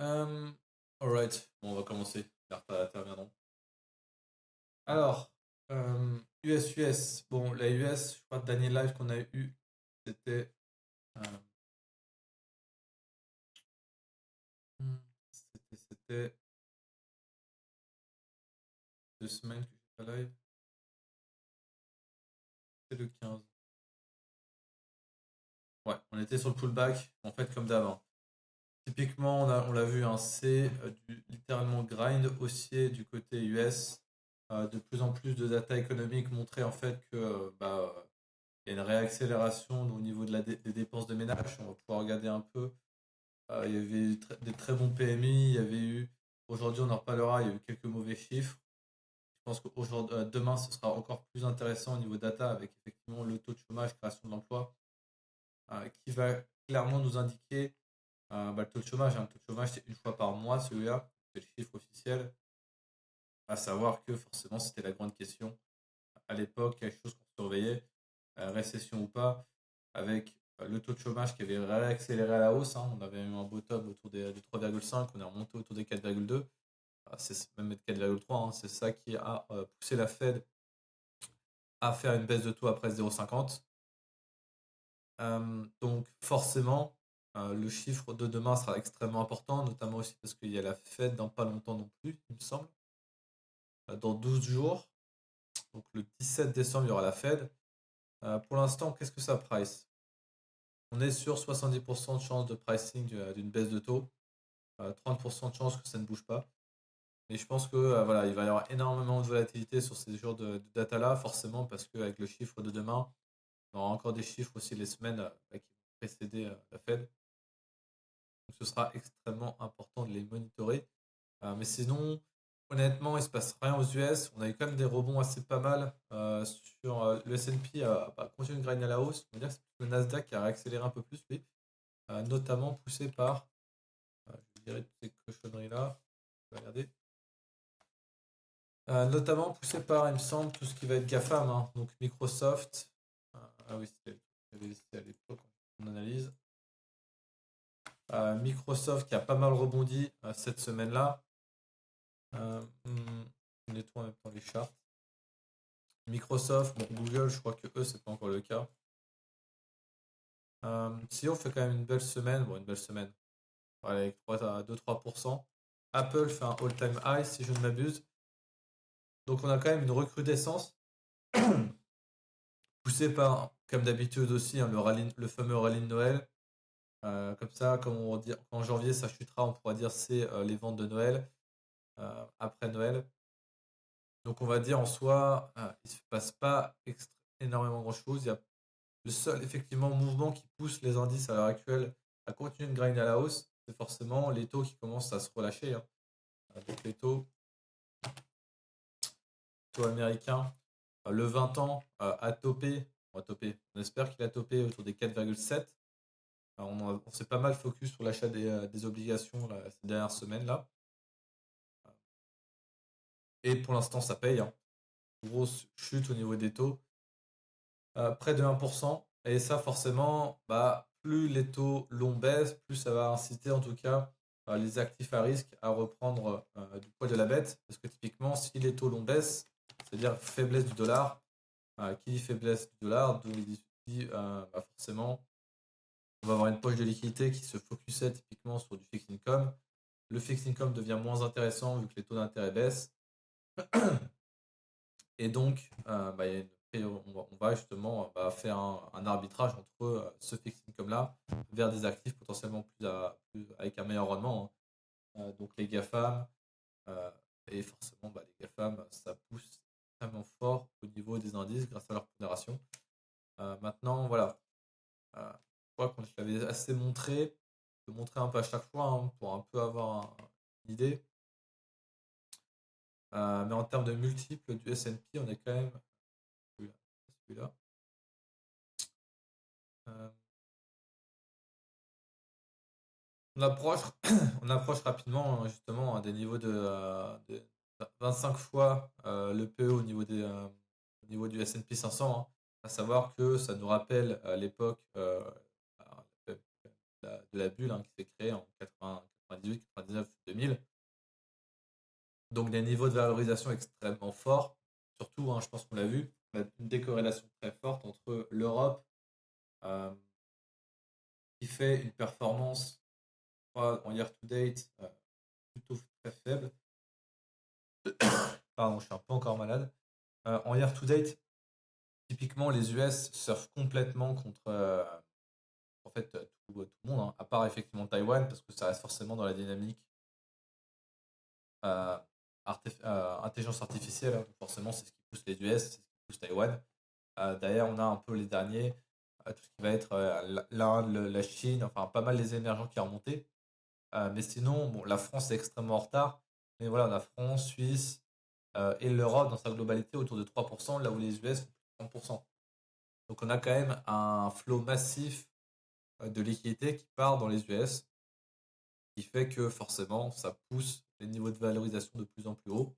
Euh, alright, bon, on va commencer. Les repas interviendront. Alors, US. Bon, la US, je crois que le dernier live qu'on a eu, c'était. euh, c'était 2 semaines que j'ai pas live. C'était le 15. Ouais, on était sur le pullback, en fait, comme d'avant. Typiquement, on l'a vu, hein, c'est littéralement grind haussier du côté US. De plus en plus de data économiques montraient en fait que il y a une réaccélération au niveau des dépenses de ménage. On va pouvoir regarder un peu. Il y avait eu des très bons PMI. Il y avait eu, aujourd'hui, on en reparlera, il y a eu quelques mauvais chiffres. Je pense qu'aujourd'hui, demain, ce sera encore plus intéressant au niveau data avec effectivement le taux de chômage, création de l'emploi, qui va clairement nous indiquer le taux de chômage. Le taux de chômage, c'est une fois par mois, celui-là. C'est le chiffre officiel. À savoir que forcément, c'était la grande question à l'époque, quelque chose qu'on surveillait, récession ou pas, avec le taux de chômage qui avait réaccéléré à la hausse. On avait eu un bottom autour des 3,5, on est remonté autour des 4,2, c'est même 4,3. C'est ça qui a poussé la Fed à faire une baisse de taux après 0,50. Donc forcément, le chiffre de demain sera extrêmement important, notamment aussi parce qu'il y a la Fed dans pas longtemps non plus, il me semble. Dans 12 jours, donc le 17 décembre, il y aura la Fed. Pour l'instant, qu'est-ce que ça price? On est sur 70% de chance de pricing d'une baisse de taux, 30% de chance que ça ne bouge pas. Mais je pense que voilà, il va y avoir énormément de volatilité sur ces jours de data là, forcément, parce qu'avec le chiffre de demain, on aura encore des chiffres aussi les semaines qui vont précéder la Fed. Donc ce sera extrêmement important de les monitorer. Mais sinon, honnêtement, il ne se passe rien aux US. On a eu quand même des rebonds assez pas mal sur le S&P a continué de gagner à la hausse. On va dire que c'est le Nasdaq qui a réaccéléré un peu plus, lui, notamment poussé par, je dirais, toutes ces cochonneries-là. Je vais regarder. Notamment poussé par, il me semble, tout ce qui va être GAFAM, donc Microsoft. Ah oui, c'était à l'époque, on analyse. Microsoft qui a pas mal rebondi cette semaine-là. On nettoie en même temps les charts. Microsoft, bon, Google, je crois que eux, c'est pas encore le cas. Si on fait quand même une belle semaine, bon, une belle semaine, avec 2-3%. Apple fait un all-time high, si je ne m'abuse. Donc on a quand même une recrudescence, poussée par, comme d'habitude aussi, le fameux rallye de Noël. Comme ça, comme on dit, en janvier, ça chutera, on pourra dire c'est les ventes de Noël, après Noël. Donc on va dire en soi, il ne se passe pas énormément grand-chose. Il y a le seul effectivement mouvement qui pousse les indices à l'heure actuelle à continuer de grinder à la hausse, c'est forcément les taux qui commencent à se relâcher. Donc les taux américains, le 20 ans a topé, on espère qu'il a topé autour des 4,7. On s'est pas mal focus sur l'achat des obligations là, ces dernières semaines là. Et pour l'instant ça paye. Grosse chute au niveau des taux. Près de 1%. Et ça, forcément, plus les taux longs baissent, plus ça va inciter en tout cas les actifs à risque à reprendre du poids de la bête. Parce que typiquement, si les taux longs baissent, c'est-à-dire faiblesse du dollar, qui dit faiblesse du dollar, dit forcément, on va avoir une poche de liquidité qui se focusait typiquement sur du fixed income. Le fixed income devient moins intéressant vu que les taux d'intérêt baissent. Et donc, on va justement faire un arbitrage entre ce fixed income-là vers des actifs potentiellement avec un meilleur rendement. Donc les GAFAM, et forcément les GAFAM, ça pousse extrêmement fort au niveau des indices grâce à leur pondération. Maintenant, voilà, je crois qu'on l'avait assez montré, de montrer un peu à chaque fois pour un peu avoir une idée. Mais en termes de multiples du S&P, on est quand même celui-là. On approche, on approche rapidement justement à des niveaux de 25 fois le PE au niveau du S&P 500. À savoir que ça nous rappelle à l'époque de la bulle qui s'est créée en 98-99 2000. Donc des niveaux de valorisation extrêmement forts. Surtout, hein, je pense qu'on l'a vu, on a une décorrélation très forte entre l'Europe euh, qui fait une performance en year-to-date plutôt très faible. Pardon, je suis un peu encore malade. En year-to-date, typiquement, les US surfent complètement contre en fait, tout le monde, hein, à part effectivement Taïwan, parce que ça reste forcément dans la dynamique euh, intelligence artificielle, hein, donc forcément, c'est ce qui pousse les US, c'est ce qui pousse Taïwan. D'ailleurs, on a un peu les derniers, tout ce qui va être l'Inde, la Chine, enfin pas mal les émergents qui ont remonté. Mais sinon, bon, la France est extrêmement en retard. Mais voilà, la France, Suisse et l'Europe dans sa globalité autour de 3%, là où les US font 30%. Donc on a quand même un flot massif de liquidités qui part dans les US, qui fait que forcément ça pousse les niveaux de valorisation de plus en plus haut.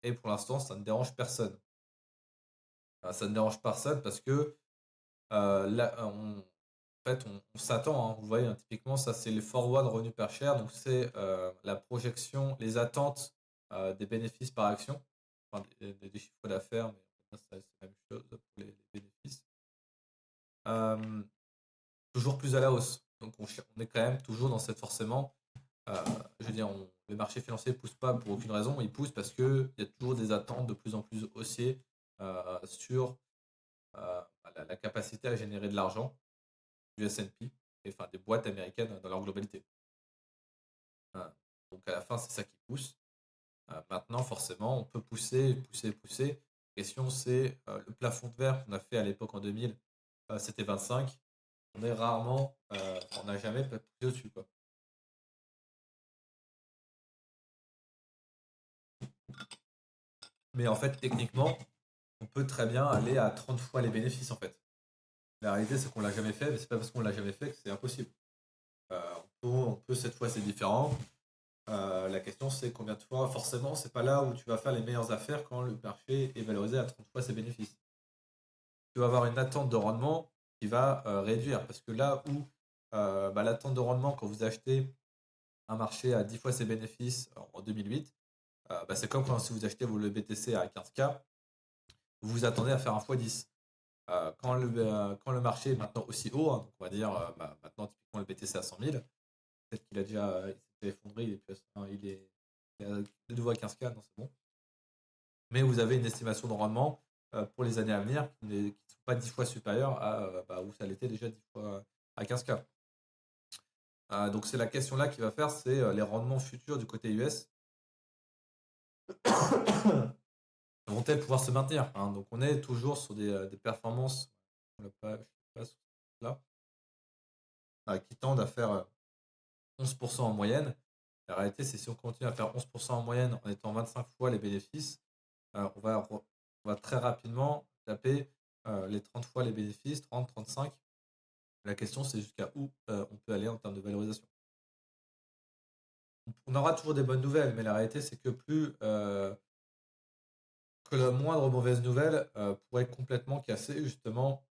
Et pour l'instant, ça ne dérange personne. Ça ne dérange personne parce que là, en fait, on s'attend, hein, vous voyez, hein, typiquement, ça c'est les forward revenus per share, donc c'est la projection, les attentes des bénéfices par action, enfin des chiffres d'affaires, mais c'est la même chose pour les bénéfices. Euh, Toujours plus à la hausse. Donc on est quand même toujours dans cette forcément. Je veux dire, les marchés financiers ne poussent pas pour aucune raison, ils poussent parce qu'il y a toujours des attentes de plus en plus haussières sur la capacité à générer de l'argent du S&P, et enfin des boîtes américaines dans leur globalité. Donc à la fin, c'est ça qui pousse. Maintenant, forcément, on peut pousser, pousser, pousser. La question, c'est le plafond de verre qu'on a fait à l'époque en 2000, c'était 25. On est rarement, on n'a jamais poussé au-dessus, quoi. Mais en fait, techniquement, on peut très bien aller à 30 fois les bénéfices, en fait. La réalité, c'est qu'on l'a jamais fait, mais c'est pas parce qu'on l'a jamais fait que c'est impossible. On peut, cette fois, c'est différent. La question, c'est combien de fois. Forcément, c'est pas là où tu vas faire les meilleures affaires quand le marché est valorisé à 30 fois ses bénéfices. Tu vas avoir une attente de rendement qui va réduire. Parce que là où l'attente de rendement, quand vous achetez un marché à 10 fois ses bénéfices en 2008, c'est comme quand si vous achetez le BTC à 15K, vous vous attendez à faire un x 10. Quand le marché est maintenant aussi haut, hein, donc on va dire maintenant typiquement le BTC à 100 000, peut-être qu'il a déjà il s'est effondré, il est à de nouveau à 15K, non c'est bon. Mais vous avez une estimation de rendement pour les années à venir qui ne sont pas 10 fois supérieures à où ça l'était déjà 10 fois à 15K. Donc c'est la question là qui va faire, c'est les rendements futurs du côté US vont-elles pouvoir se maintenir, hein. Donc on est toujours sur des performances, on l'a pas, je sais pas, là, qui tendent à faire 11% en moyenne. La réalité, c'est si on continue à faire 11% en moyenne en étant 25 fois les bénéfices, on va très rapidement taper les 30 fois les bénéfices, 30, 35. La question, c'est jusqu'à où on peut aller en termes de valorisation. On aura toujours des bonnes nouvelles, mais la réalité, c'est que que la moindre mauvaise nouvelle pourrait complètement casser justement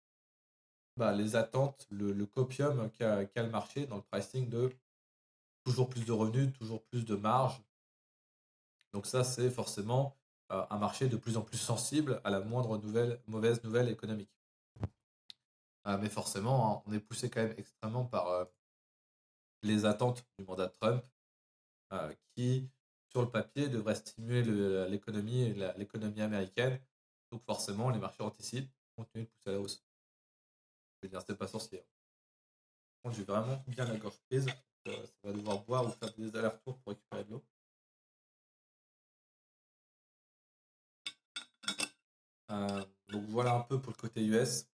les attentes, le copium qu'a le marché dans le pricing de toujours plus de revenus, toujours plus de marge. Donc ça, c'est forcément un marché de plus en plus sensible à la moindre mauvaise nouvelle économique. Mais forcément, hein, on est poussé quand même extrêmement par les attentes du mandat de Trump, qui, sur le papier, devrait stimuler l'économie et l'économie américaine. Donc forcément, les marchés anticipent, continuent de pousser à la hausse. Je veux dire, c'est pas sorcier. Par contre, j'ai vraiment bien la gorge prise. Ça va devoir boire ou faire des allers-retours pour récupérer de l'eau. Donc voilà un peu pour le côté US.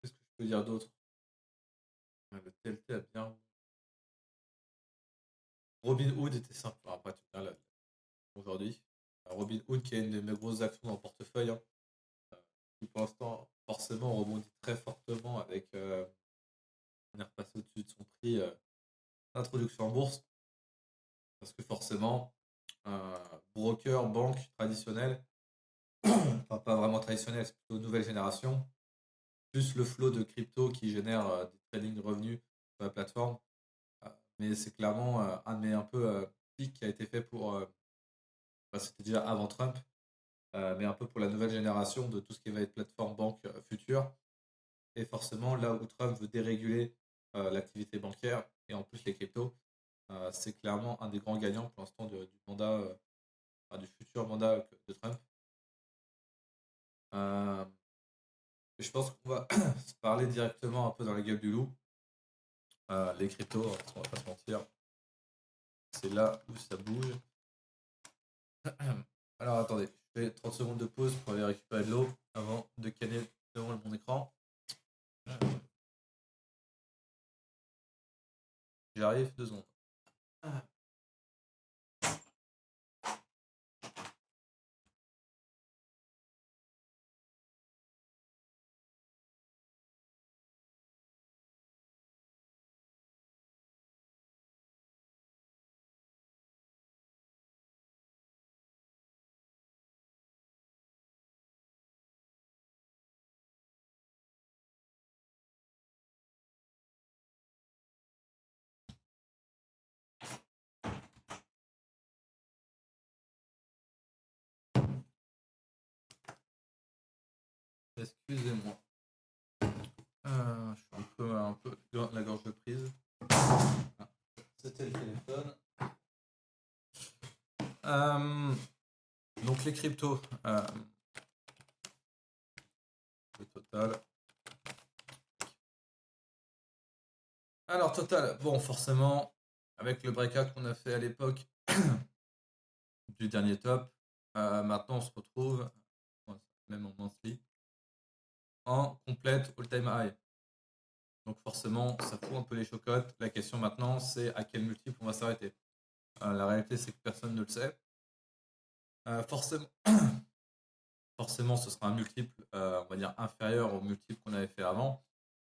Qu'est-ce que je peux dire d'autre? Le TLT a bien. Robin Hood était simple. Après, tu viens là aujourd'hui. Robin Hood qui a une de mes grosses actions dans le portefeuille, hein, qui pour l'instant forcément rebondit très fortement avec. On est repassé au-dessus de son prix d'introduction en bourse. Parce que forcément, broker, banque traditionnelle, enfin pas vraiment traditionnelle, c'est plutôt nouvelle génération, plus le flow de crypto qui génère des trading de revenus sur la plateforme. Mais c'est clairement un de mes un peu pics qui a été fait pour, c'était déjà avant Trump, mais un peu pour la nouvelle génération de tout ce qui va être plateforme banque future. Et forcément, là où Trump veut déréguler l'activité bancaire et en plus les cryptos, c'est clairement un des grands gagnants pour l'instant du mandat, du futur mandat de Trump. Euh, je pense qu'on va se parler directement un peu dans la gueule du loup. Les cryptos, on va pas se mentir, c'est là où ça bouge. Alors attendez, je fais 30 secondes de pause pour aller récupérer de l'eau avant de canner devant mon écran. J'arrive, 2 secondes. Excusez-moi. Je suis un peu la gorge de prise. Ah, c'était le téléphone. Donc les cryptos. Le total. Alors total, bon forcément, avec le breakout qu'on a fait à l'époque du dernier top, maintenant on se retrouve, même en monthly, en complète all-time high. Donc forcément, ça fout un peu les chocottes. La question maintenant, c'est à quel multiple on va s'arrêter. La réalité, c'est que personne ne le sait. Forcément, forcément, ce sera un multiple, on va dire, inférieur au multiple qu'on avait fait avant.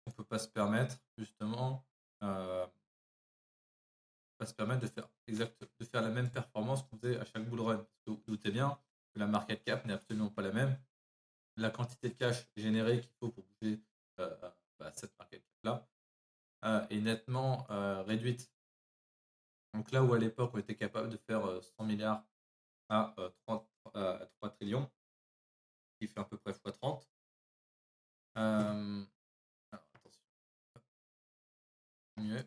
On ne peut pas se permettre, justement, de faire la même performance qu'on faisait à chaque bull run. Parce que vous doutez bien que la market cap n'est absolument pas la même. La quantité de cash générée qu'il faut pour bouger cette market cap-là est nettement réduite. Donc là où à l'époque on était capable de faire 100 milliards à 3 trillions, qui fait à peu près x30. Alors, attention. Mieux.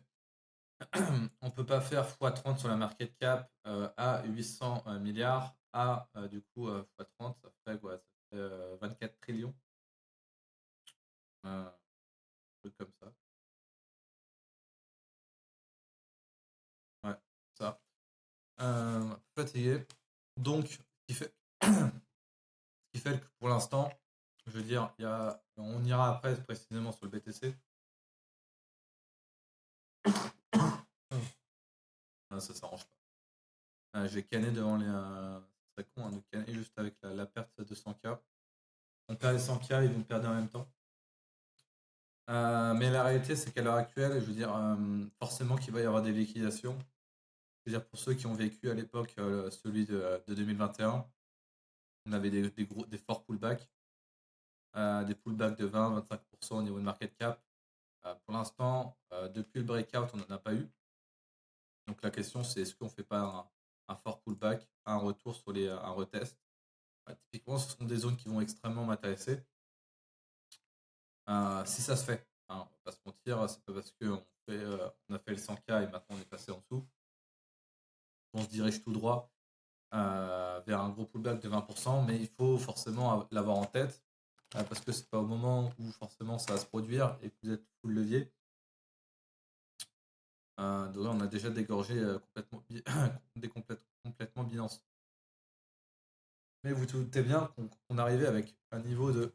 On peut pas faire x30 sur la market cap à 800 milliards à du coup x30, ça fait quoi? Ça fait 24 trillions. Un truc comme ça. Ouais, ça. Fatigué. Donc, ce qui fait que pour l'instant, je veux dire, on ira après précisément sur le BTC. Ça s'arrange pas. J'ai canné devant les. Ce serait con de canner juste avec la perte de 100K. On perd les 100K, ils vont perdre en même temps. Mais la réalité, c'est qu'à l'heure actuelle, je veux dire, forcément qu'il va y avoir des liquidations. Je veux dire, pour ceux qui ont vécu à l'époque celui de 2021, on avait des forts pullbacks, des pullbacks de 20-25% au niveau de market cap. Pour l'instant, depuis le breakout, on n'en a pas eu. Donc la question, c'est est-ce qu'on ne fait pas un fort pullback, un retour sur un retest. Typiquement, ce sont des zones qui vont extrêmement m'intéresser. Si ça se fait, hein, on va pas se mentir, c'est pas parce qu'on a fait le 100K et maintenant on est passé en dessous. On se dirige tout droit vers un gros pullback de 20%, mais il faut forcément l'avoir en tête parce que c'est pas au moment où forcément ça va se produire et que vous êtes full levier. Donc là, on a déjà dégorgé complètement Binance. Mais vous doutez bien qu'on arrivait avec un niveau de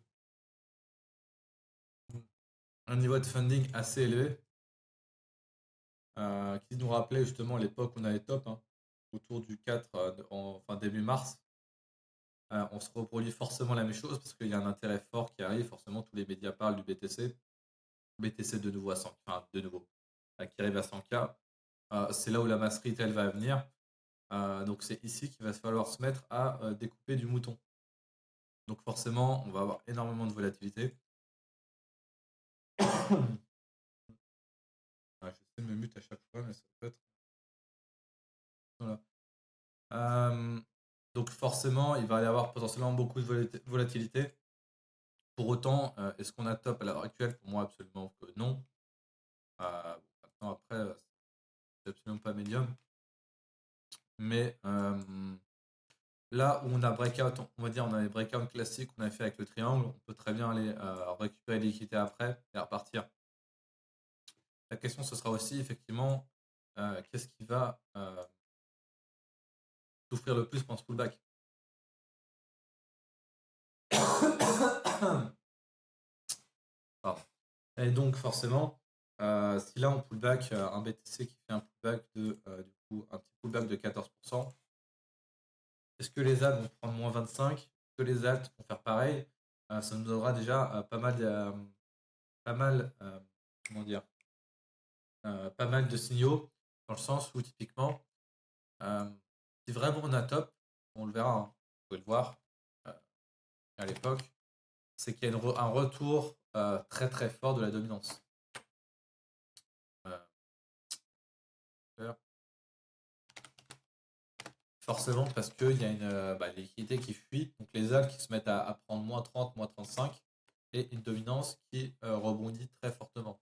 funding assez élevé qui nous rappelait justement à l'époque où on avait top, hein, autour du 4, début mars. On se reproduit forcément la même chose parce qu'il y a un intérêt fort qui arrive. Forcément, tous les médias parlent du BTC. BTC de nouveau à 100, qui arrive à 100K. C'est là où la masse retail va venir. Donc c'est ici qu'il va falloir se mettre à découper du mouton. Donc forcément, on va avoir énormément de volatilité. mute à chaque fois, mais ça peut être. Voilà. Donc forcément, il va y avoir potentiellement beaucoup de volatilité. Pour autant, est-ce qu'on a top à l'heure actuelle? Pour moi, absolument que non. Maintenant, après, c'est absolument pas médium. Mais là où on a breakout, on va dire, on a les breakouts classiques qu'on a fait avec le triangle, on peut très bien aller récupérer les liquidités après et repartir. La question, ce sera aussi effectivement qu'est-ce qui va souffrir le plus pendant ce pullback. Pardon. Et donc forcément, si là on pullback un BTC qui fait un pullback de du coup un petit pullback de 14%, est-ce que les ALT vont prendre moins 25? Est-ce que les ALT vont faire pareil? Ça nous donnera déjà pas mal comment dire pas mal de signaux dans le sens où typiquement si vraiment on a top, on le verra, hein, vous pouvez le voir à l'époque, c'est qu'il y a un retour très très fort de la dominance. Forcément parce qu'il y a une liquidité qui fuit, donc les ALT qui se mettent à prendre moins 30, moins 35, et une dominance qui rebondit très fortement.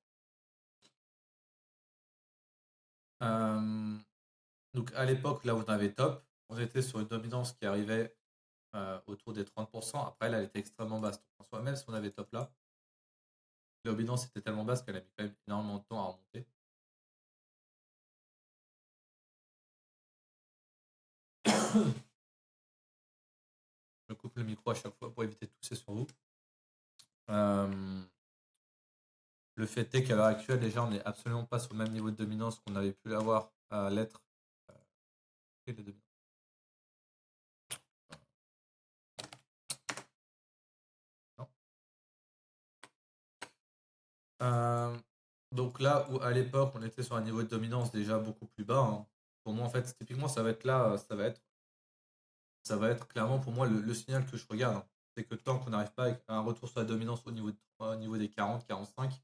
Donc à l'époque, là où on avait top, on était sur une dominance qui arrivait autour des 30%. Après, là, elle était extrêmement basse. Donc, en soi, même si on avait top là, la dominance était tellement basse qu'elle a mis quand même énormément de temps à remonter. Je coupe le micro à chaque fois pour éviter de tousser sur vous. Le fait est qu'à l'heure actuelle, déjà, on n'est absolument pas sur le même niveau de dominance qu'on avait pu l'avoir à l'être. Donc là où à l'époque on était sur un niveau de dominance déjà beaucoup plus bas, hein, pour moi en fait typiquement ça va être là, ça va être clairement pour moi le signal que je regarde, hein. C'est que tant qu'on n'arrive pas à un retour sur la dominance au niveau des 40-45,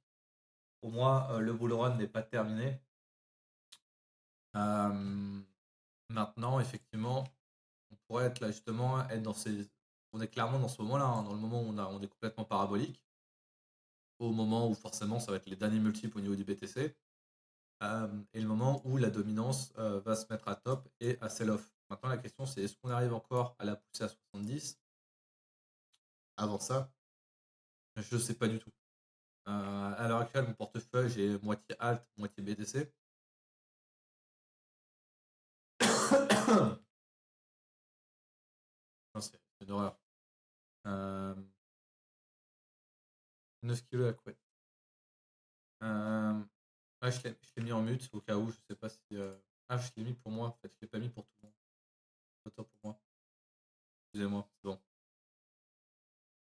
pour moi le bull run n'est pas terminé. Maintenant effectivement on pourrait être là justement, on est clairement dans ce moment-là, hein, dans le moment où on est complètement parabolique, au moment où forcément ça va être les derniers multiples au niveau du BTC. Et le moment où la dominance va se mettre à top et à sell-off. Maintenant, la question, c'est est-ce qu'on arrive encore à la pousser à 70? Avant ça, je ne sais pas du tout. À l'heure actuelle, mon portefeuille, j'ai moitié alt, moitié BTC. C'est une horreur. 9 kilos à couette. Je l'ai mis en mute au cas où, je sais pas si. Je l'ai mis pour moi, en fait, je l'ai pas mis pour tout le monde. Autant pour moi. Excusez-moi, c'est bon.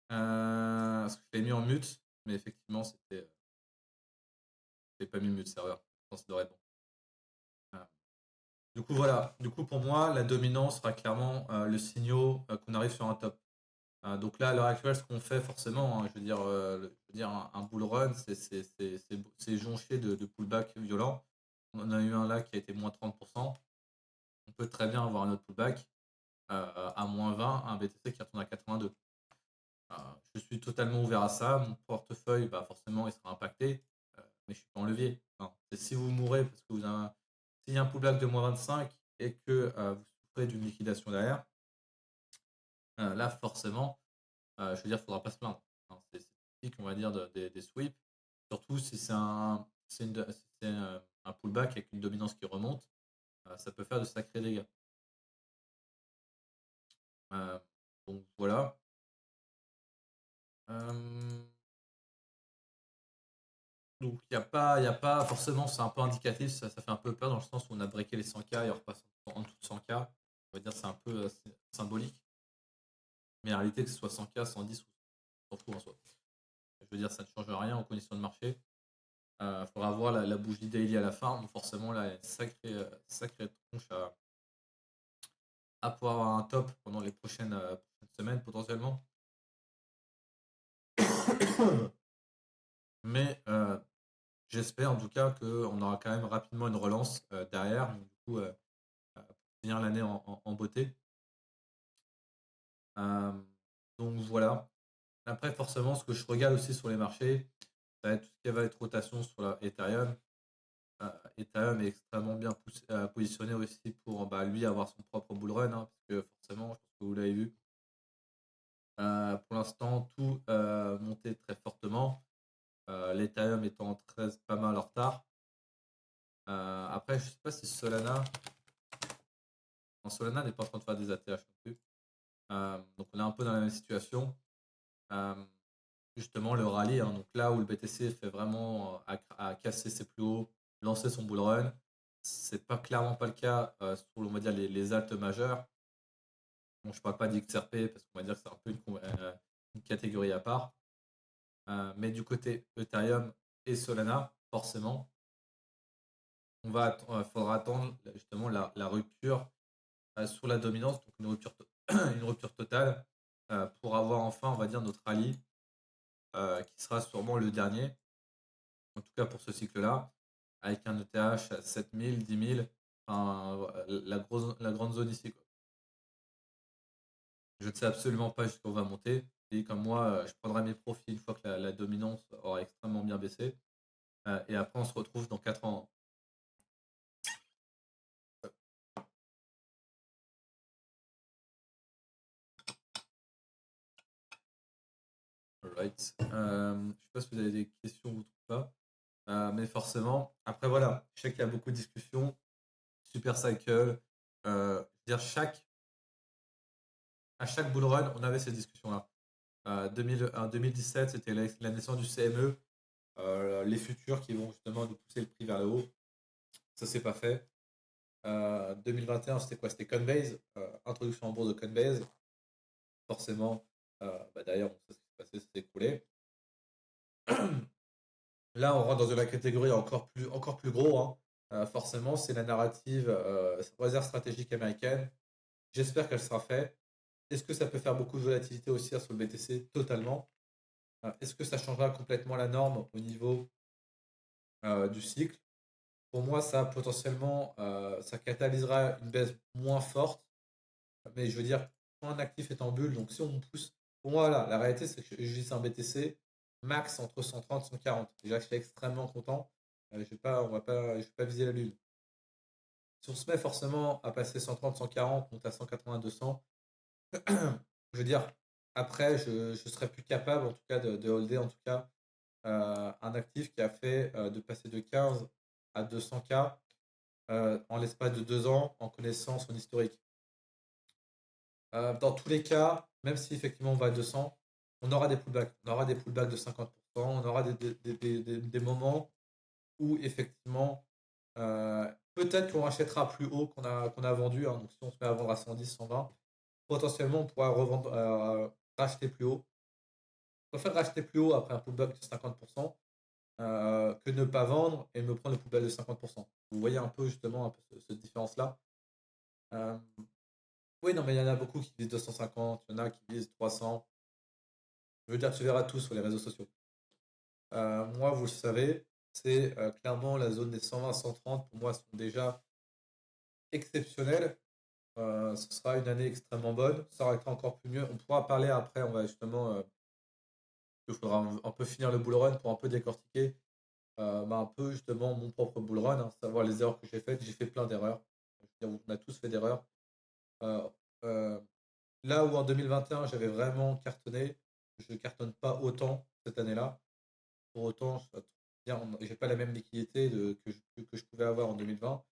Parce que je l'ai mis en mute, mais effectivement, c'était. Je l'ai pas mis mute serveur. Je pense que ça devrait être bon. Du coup, voilà. Du coup, pour moi, la dominance sera clairement le signal qu'on arrive sur un top. Donc là, à l'heure actuelle, ce qu'on fait forcément, hein, je veux dire un bull run, c'est jonché de pullback violents. On en a eu un là qui a été moins 30%. On peut très bien avoir un autre pullback à moins 20, un BTC qui retourne à 82. Je suis totalement ouvert à ça. Mon portefeuille, forcément, il sera impacté, mais je suis pas en levier. Si vous mourrez parce que s'il y a un pullback de moins 25 et que vous souffrez d'une liquidation derrière, là, forcément, je veux dire, il ne faudra pas se plaindre. C'est typique, on va dire, des sweeps. Surtout si c'est un pullback avec une dominance qui remonte, ça peut faire de sacrés dégâts. Donc voilà. Donc il n'y a pas forcément, c'est un peu indicatif, ça fait un peu peur dans le sens où on a breaké les 100K et on repasse en dessous de 100K. On va dire c'est un peu symbolique. Mais en réalité, que ce soit 100K, 110, on s'en fout en soi. Je veux dire, ça ne change rien aux conditions de marché. Il faudra voir la bougie daily à la fin. Donc forcément, là, il y a une sacrée tronche à pouvoir avoir un top pendant les prochaines semaines potentiellement. Mais J'espère en tout cas qu'on aura quand même rapidement une relance derrière, donc, du coup, pour finir l'année en beauté. Euh, donc voilà. Après, forcément, ce que je regarde aussi sur les marchés, ça va être tout ce qui va être rotation sur la Ethereum. Ethereum est extrêmement bien positionné aussi pour bah, lui avoir son propre bull run, hein, parce que forcément, je pense que vous l'avez vu, pour l'instant, tout montait très fortement. L'Ethereum étant très pas mal en retard. Après, je sais pas si Solana. Non, Solana n'est pas en train de faire des ATH non plus. Donc on est un peu dans la même situation. Euh, Justement, le rallye, hein, donc là où le BTC fait vraiment à casser ses plus hauts, lancer son bull run, c'est pas clairement pas le cas sur on va dire les altes majeures. Bon, je parle pas d'XRP parce qu'on va dire que c'est un peu une catégorie à part. Mais du côté Ethereum et Solana, forcément, faudra attendre justement la rupture sur la dominance, donc une rupture totale pour avoir enfin, on va dire, notre rallye qui sera sûrement le dernier, en tout cas pour ce cycle-là, avec un ETH à 7000, 10 000, enfin, la grande zone ici, quoi. Je ne sais absolument pas jusqu'où on va monter. Et comme moi, je prendrai mes profits une fois que la dominance aura extrêmement bien baissé. Et après, on se retrouve dans 4 ans. Alright. Je ne sais pas si vous avez des questions ou pas. Mais forcément, après voilà, je sais qu'il y a beaucoup de discussions. Super cycle. Je veux dire, à chaque bull run, on avait ces discussions-là. 2017, c'était la naissance du CME, les futurs qui vont justement nous pousser le prix vers le haut. Ça, c'est pas fait. 2021, c'était quoi? C'était Coinbase, introduction en bourse de Coinbase. Forcément, bah, d'ailleurs, on sait ce qui s'est passé, c'est écoulé. Là, on rentre dans la catégorie encore plus gros, hein. Forcément, c'est la narrative réserve stratégique américaine. J'espère qu'elle sera faite. Est-ce que ça peut faire beaucoup de volatilité aussi sur le BTC? Totalement. Est-ce que ça changera complètement la norme au niveau du cycle? Pour moi, ça potentiellement, ça catalysera une baisse moins forte. Mais je veux dire, quand un actif est en bulle, donc si on pousse, pour moi, là, la réalité, c'est que je dis un BTC max entre 130 et 140. Déjà, je suis extrêmement content. Je vais pas viser la lune. Si on se met forcément à passer 130, 140, monter à 180, 200, je veux dire, après, je serais plus capable, en tout cas, de holder, en tout cas, un actif qui a fait de passer de 15 à 200K en l'espace de 2 ans en connaissant son historique. Dans tous les cas, même si effectivement on va à 200, on aura des pullbacks. On aura des pullbacks de 50%, on aura des moments où effectivement, peut-être qu'on rachètera plus haut qu'on a vendu, hein. Donc si on se met à vendre à 110, 120, potentiellement on pourra revendre, racheter plus haut. Je préfère racheter plus haut après un pullback de 50% que ne pas vendre et me prendre le pullback de 50%. Vous voyez un peu justement un peu cette différence-là. Euh, oui, non, mais il y en a beaucoup qui disent 250, il y en a qui disent 300. Je veux dire, tu verras tout sur les réseaux sociaux. Moi, vous le savez, c'est clairement la zone des 120, 130. Pour moi, sont déjà exceptionnelles. Ce sera une année extrêmement bonne. Ça aurait été encore plus mieux. On pourra parler après. On va justement, il faudra un peu finir le bull run pour un peu décortiquer bah, un peu justement mon propre bull run, hein, savoir les erreurs que j'ai faites. J'ai fait plein d'erreurs. On a tous fait d'erreurs. Euh, euh, Là où en 2021, j'avais vraiment cartonné, je ne cartonne pas autant cette année-là. Pour autant, je n'ai pas la même liquidité que je pouvais avoir en 2020.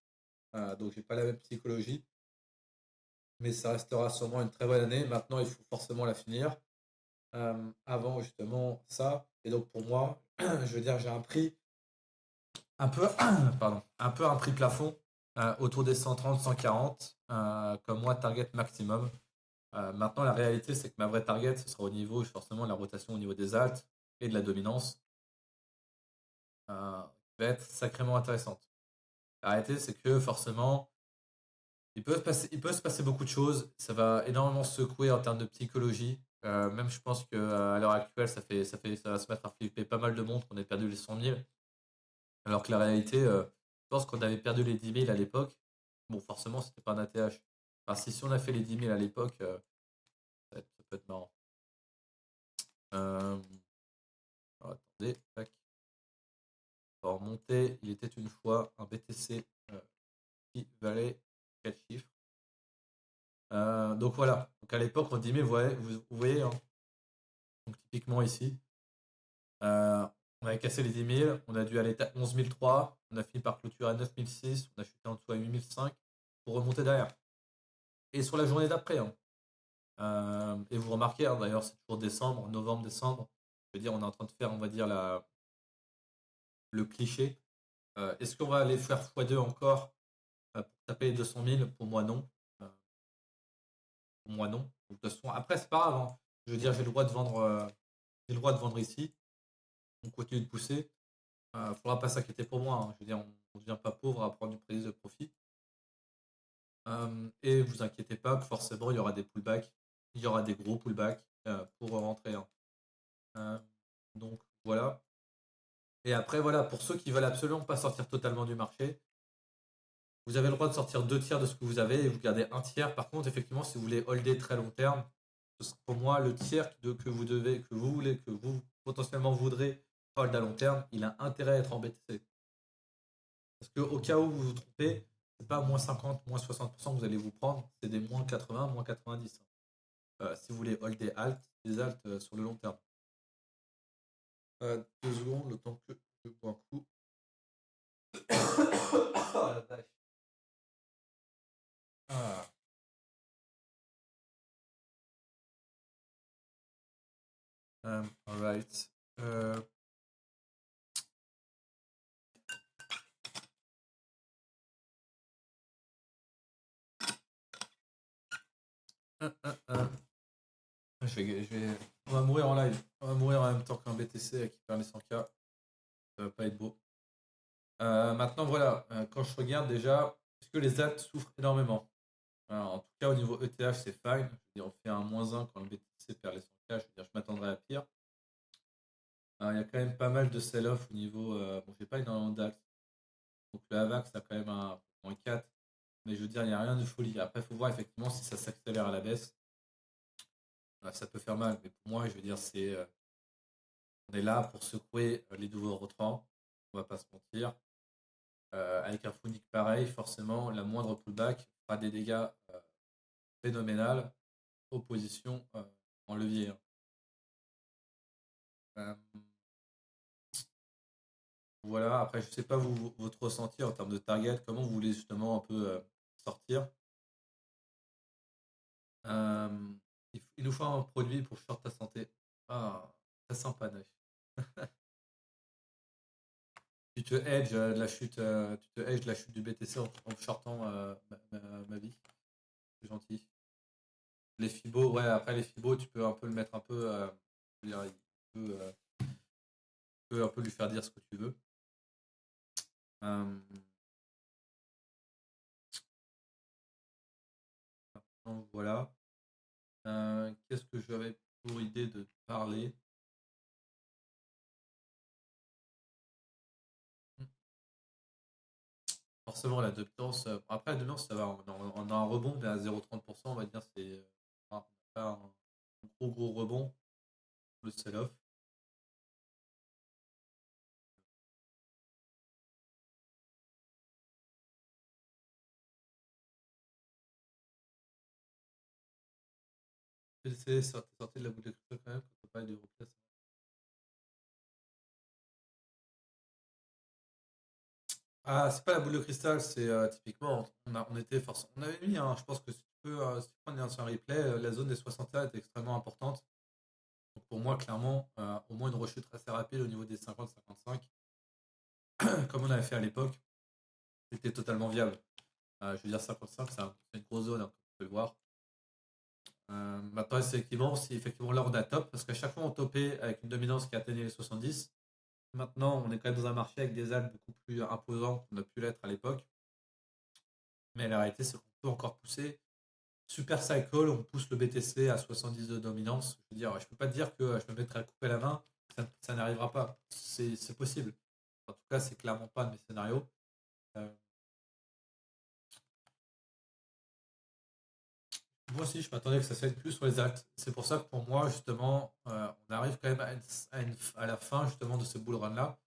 Donc, je n'ai pas la même psychologie. Mais ça restera sûrement une très bonne année. Maintenant, il faut forcément la finir. Avant, justement, ça. Et donc, pour moi, je veux dire, j'ai un prix un peu, pardon, un peu un prix plafond autour des 130, 140, comme moi, target maximum. Maintenant, la réalité, c'est que ma vraie target, ce sera au niveau, forcément, de la rotation au niveau des alts et de la dominance, qui va être sacrément intéressante. La réalité, c'est que forcément, il peut se passer beaucoup de choses. Ça va énormément secouer en termes de psychologie. Même, je pense qu'à l'heure actuelle, ça va se mettre à flipper pas mal de monde qu'on ait perdu les 100 000. Alors que la réalité, je pense qu'on avait perdu les 10 000 à l'époque. Bon, forcément, c'était pas un ATH. Enfin, si on a fait les 10 000 à l'époque, ça peut être marrant. Euh, attendez, tac. On va remonter. Il était une fois un BTC qui valait 4 chiffres. Donc voilà. Donc à l'époque, on dit, mais vous voyez, hein. Donc typiquement ici, euh, on avait cassé les 10 000, on a dû aller à 11 003, on a fini par clôturer à 9 006, on a chuté en dessous à 8 005 pour remonter derrière. Et sur la journée d'après, hein. Et vous remarquez, hein, d'ailleurs, c'est toujours décembre, novembre, décembre. Je veux dire, on est en train de faire, on va dire, le cliché. Est-ce qu'on va aller faire x2 encore pour taper les 200 000? Pour moi, non. Euh, pour moi, non. Donc, de toute façon, après, c'est pas grave, hein. Je veux dire, j'ai le droit de vendre, j'ai le droit de vendre ici. On continue de pousser. Faudra pas s'inquiéter pour moi, hein. Je veux dire, on ne devient pas pauvre à prendre une prise de profit. Et vous inquiétez pas, forcément, il y aura des pullbacks. Il y aura des gros pullbacks pour rentrer, hein. Donc voilà. Et après, voilà, pour ceux qui veulent absolument pas sortir totalement du marché, vous avez le droit de sortir 2 tiers de ce que vous avez et vous gardez un tiers. Par contre, effectivement, si vous voulez holder très long terme, ce sera pour moi le tiers que vous devez, que vous voulez, que vous potentiellement voudrez hold à long terme, il a intérêt à être en BTC. Parce qu'au cas où vous vous trompez, c'est pas moins 50, moins 60% que vous allez vous prendre, c'est des moins 80, moins 90. Si vous voulez hold des alts sur le long terme. 2 secondes, le temps que je bois un coup. Oh la vache. Ah. Alright. On va mourir en live. On va mourir en même temps qu'un BTC qui perd les 100K. Ça va pas être beau. Maintenant, voilà. Quand je regarde déjà, est-ce que les alts souffrent énormément? Alors, en tout cas, au niveau ETH, c'est fine. Je veux dire, on fait un -1 quand le BTC perd les 100K. Je veux dire, je m'attendrais à pire. Il y a quand même pas mal de sell-off au niveau. Bon, j'ai pas énormément d'alts. Donc le AVAX a quand même un -4. Mais je veux dire, il n'y a rien de folie. Après, il faut voir effectivement si ça s'accélère à la baisse. Ça peut faire mal. Mais pour moi, je veux dire, on est là pour secouer les nouveaux retrants. On va pas se mentir. Avec un Funic pareil, forcément, la moindre pullback fera des dégâts phénoménales aux positions en levier, hein. Euh, voilà, après, je sais pas votre ressenti en termes de target, comment vous voulez justement un peu sortir. Il nous faut un produit pour short ta santé. Ah, très sympa, Nash. Tu te hedges de la chute, tu te hedges de la chute du BTC en shortant ma vie. C'est gentil. Les Fibo, ouais, après les Fibo, tu peux un peu le mettre un peu. Je veux dire, tu peux un peu lui faire dire ce que tu veux. Donc voilà. Qu'est-ce que j'avais pour idée de parler? Forcément, la dominance. Après, la dominance, ça va. On a un rebond, mais à 0,30%, on va dire, c'est pas un gros rebond. Le sell-off. C'est sorti de la boule de cristal quand même, quand on parle de replace. Ah, c'est pas la boule de cristal, c'est typiquement, on avait mis, hein, je pense que si tu prends un replay, la zone des 61 est extrêmement importante. Donc pour moi, clairement, au moins une rechute assez rapide au niveau des 50-55, comme on avait fait à l'époque, c'était totalement viable. Je veux dire, 55, c'est une grosse zone, hein, comme tu peux le voir. Maintenant, c'est effectivement, si effectivement là on a top, parce qu'à chaque fois on topait avec une dominance qui atteignait les 70. Maintenant, on est quand même dans un marché avec des altes beaucoup plus imposants qu'on a pu l'être à l'époque. Mais la réalité, c'est qu'on peut encore pousser. Super cycle, on pousse le BTC à 70 de dominance. Je veux dire, je peux pas te dire que je me mettrai à couper la main, ça n'arrivera pas. C'est possible. En tout cas, c'est clairement pas de mes scénarios. Euh, Moi aussi, je m'attendais que ça s'aide plus sur les actes. C'est pour ça que pour moi, justement, on arrive quand même à la fin justement de ce bull run-là,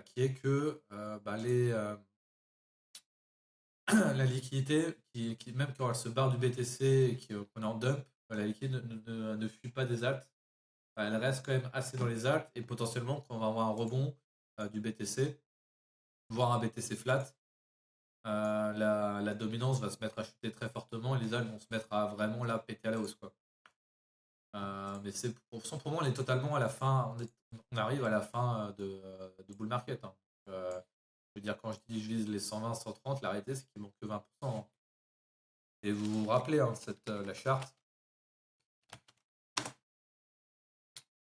qui est que bah, la liquidité, même quand elle se barre du BTC et qu'on est en dump, la liquidité ne fuit pas des actes. Elle reste quand même assez dans les actes et potentiellement, quand on va avoir un rebond du BTC, voire un BTC flat, la dominance va se mettre à chuter très fortement et les altes vont se mettre à vraiment là péter à la hausse, quoi. Mais pour moi, on est totalement à la fin, on arrive à la fin de bull market, hein. Je veux dire, quand je dis je vise les 120, 130, la réalité c'est qu'il manque que 20%, hein. Et vous vous rappelez, hein, la charte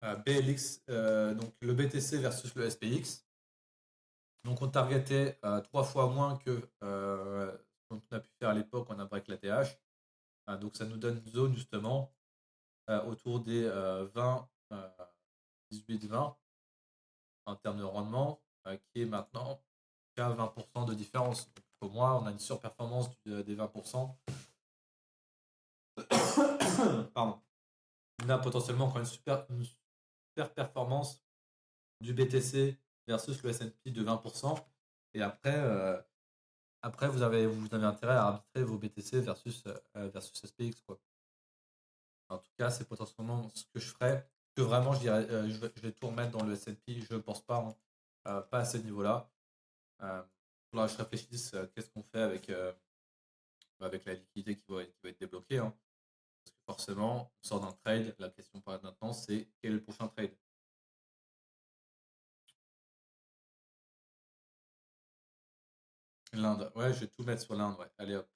BLX, donc le BTC versus le SPX. Donc on targetait 3 fois moins que ce qu'on a pu faire à l'époque en un break la TH. Donc ça nous donne une zone justement autour des 20, 18-20 en termes de rendement, qui est maintenant qu'à 20% de différence. Donc, pour moi, on a une surperformance des 20%. Pardon. On a potentiellement encore une super performance du BTC versus le S&P de 20%. Et après vous avez intérêt à arbitrer vos BTC versus SPX, quoi. En tout cas, c'est potentiellement ce que je ferais. Que vraiment, je dirais, je vais tout remettre dans le S&P. Je ne pense pas, hein, pas à ce niveau-là. Faudra que je réfléchisse qu'est-ce qu'on fait avec la liquidité qui va être débloquée, hein. Parce que forcément, on sort d'un trade. La question pour maintenant, c'est quel est le prochain trade? L'Inde. Ouais, je vais tout mettre sur l'Inde. Ouais. Allez hop.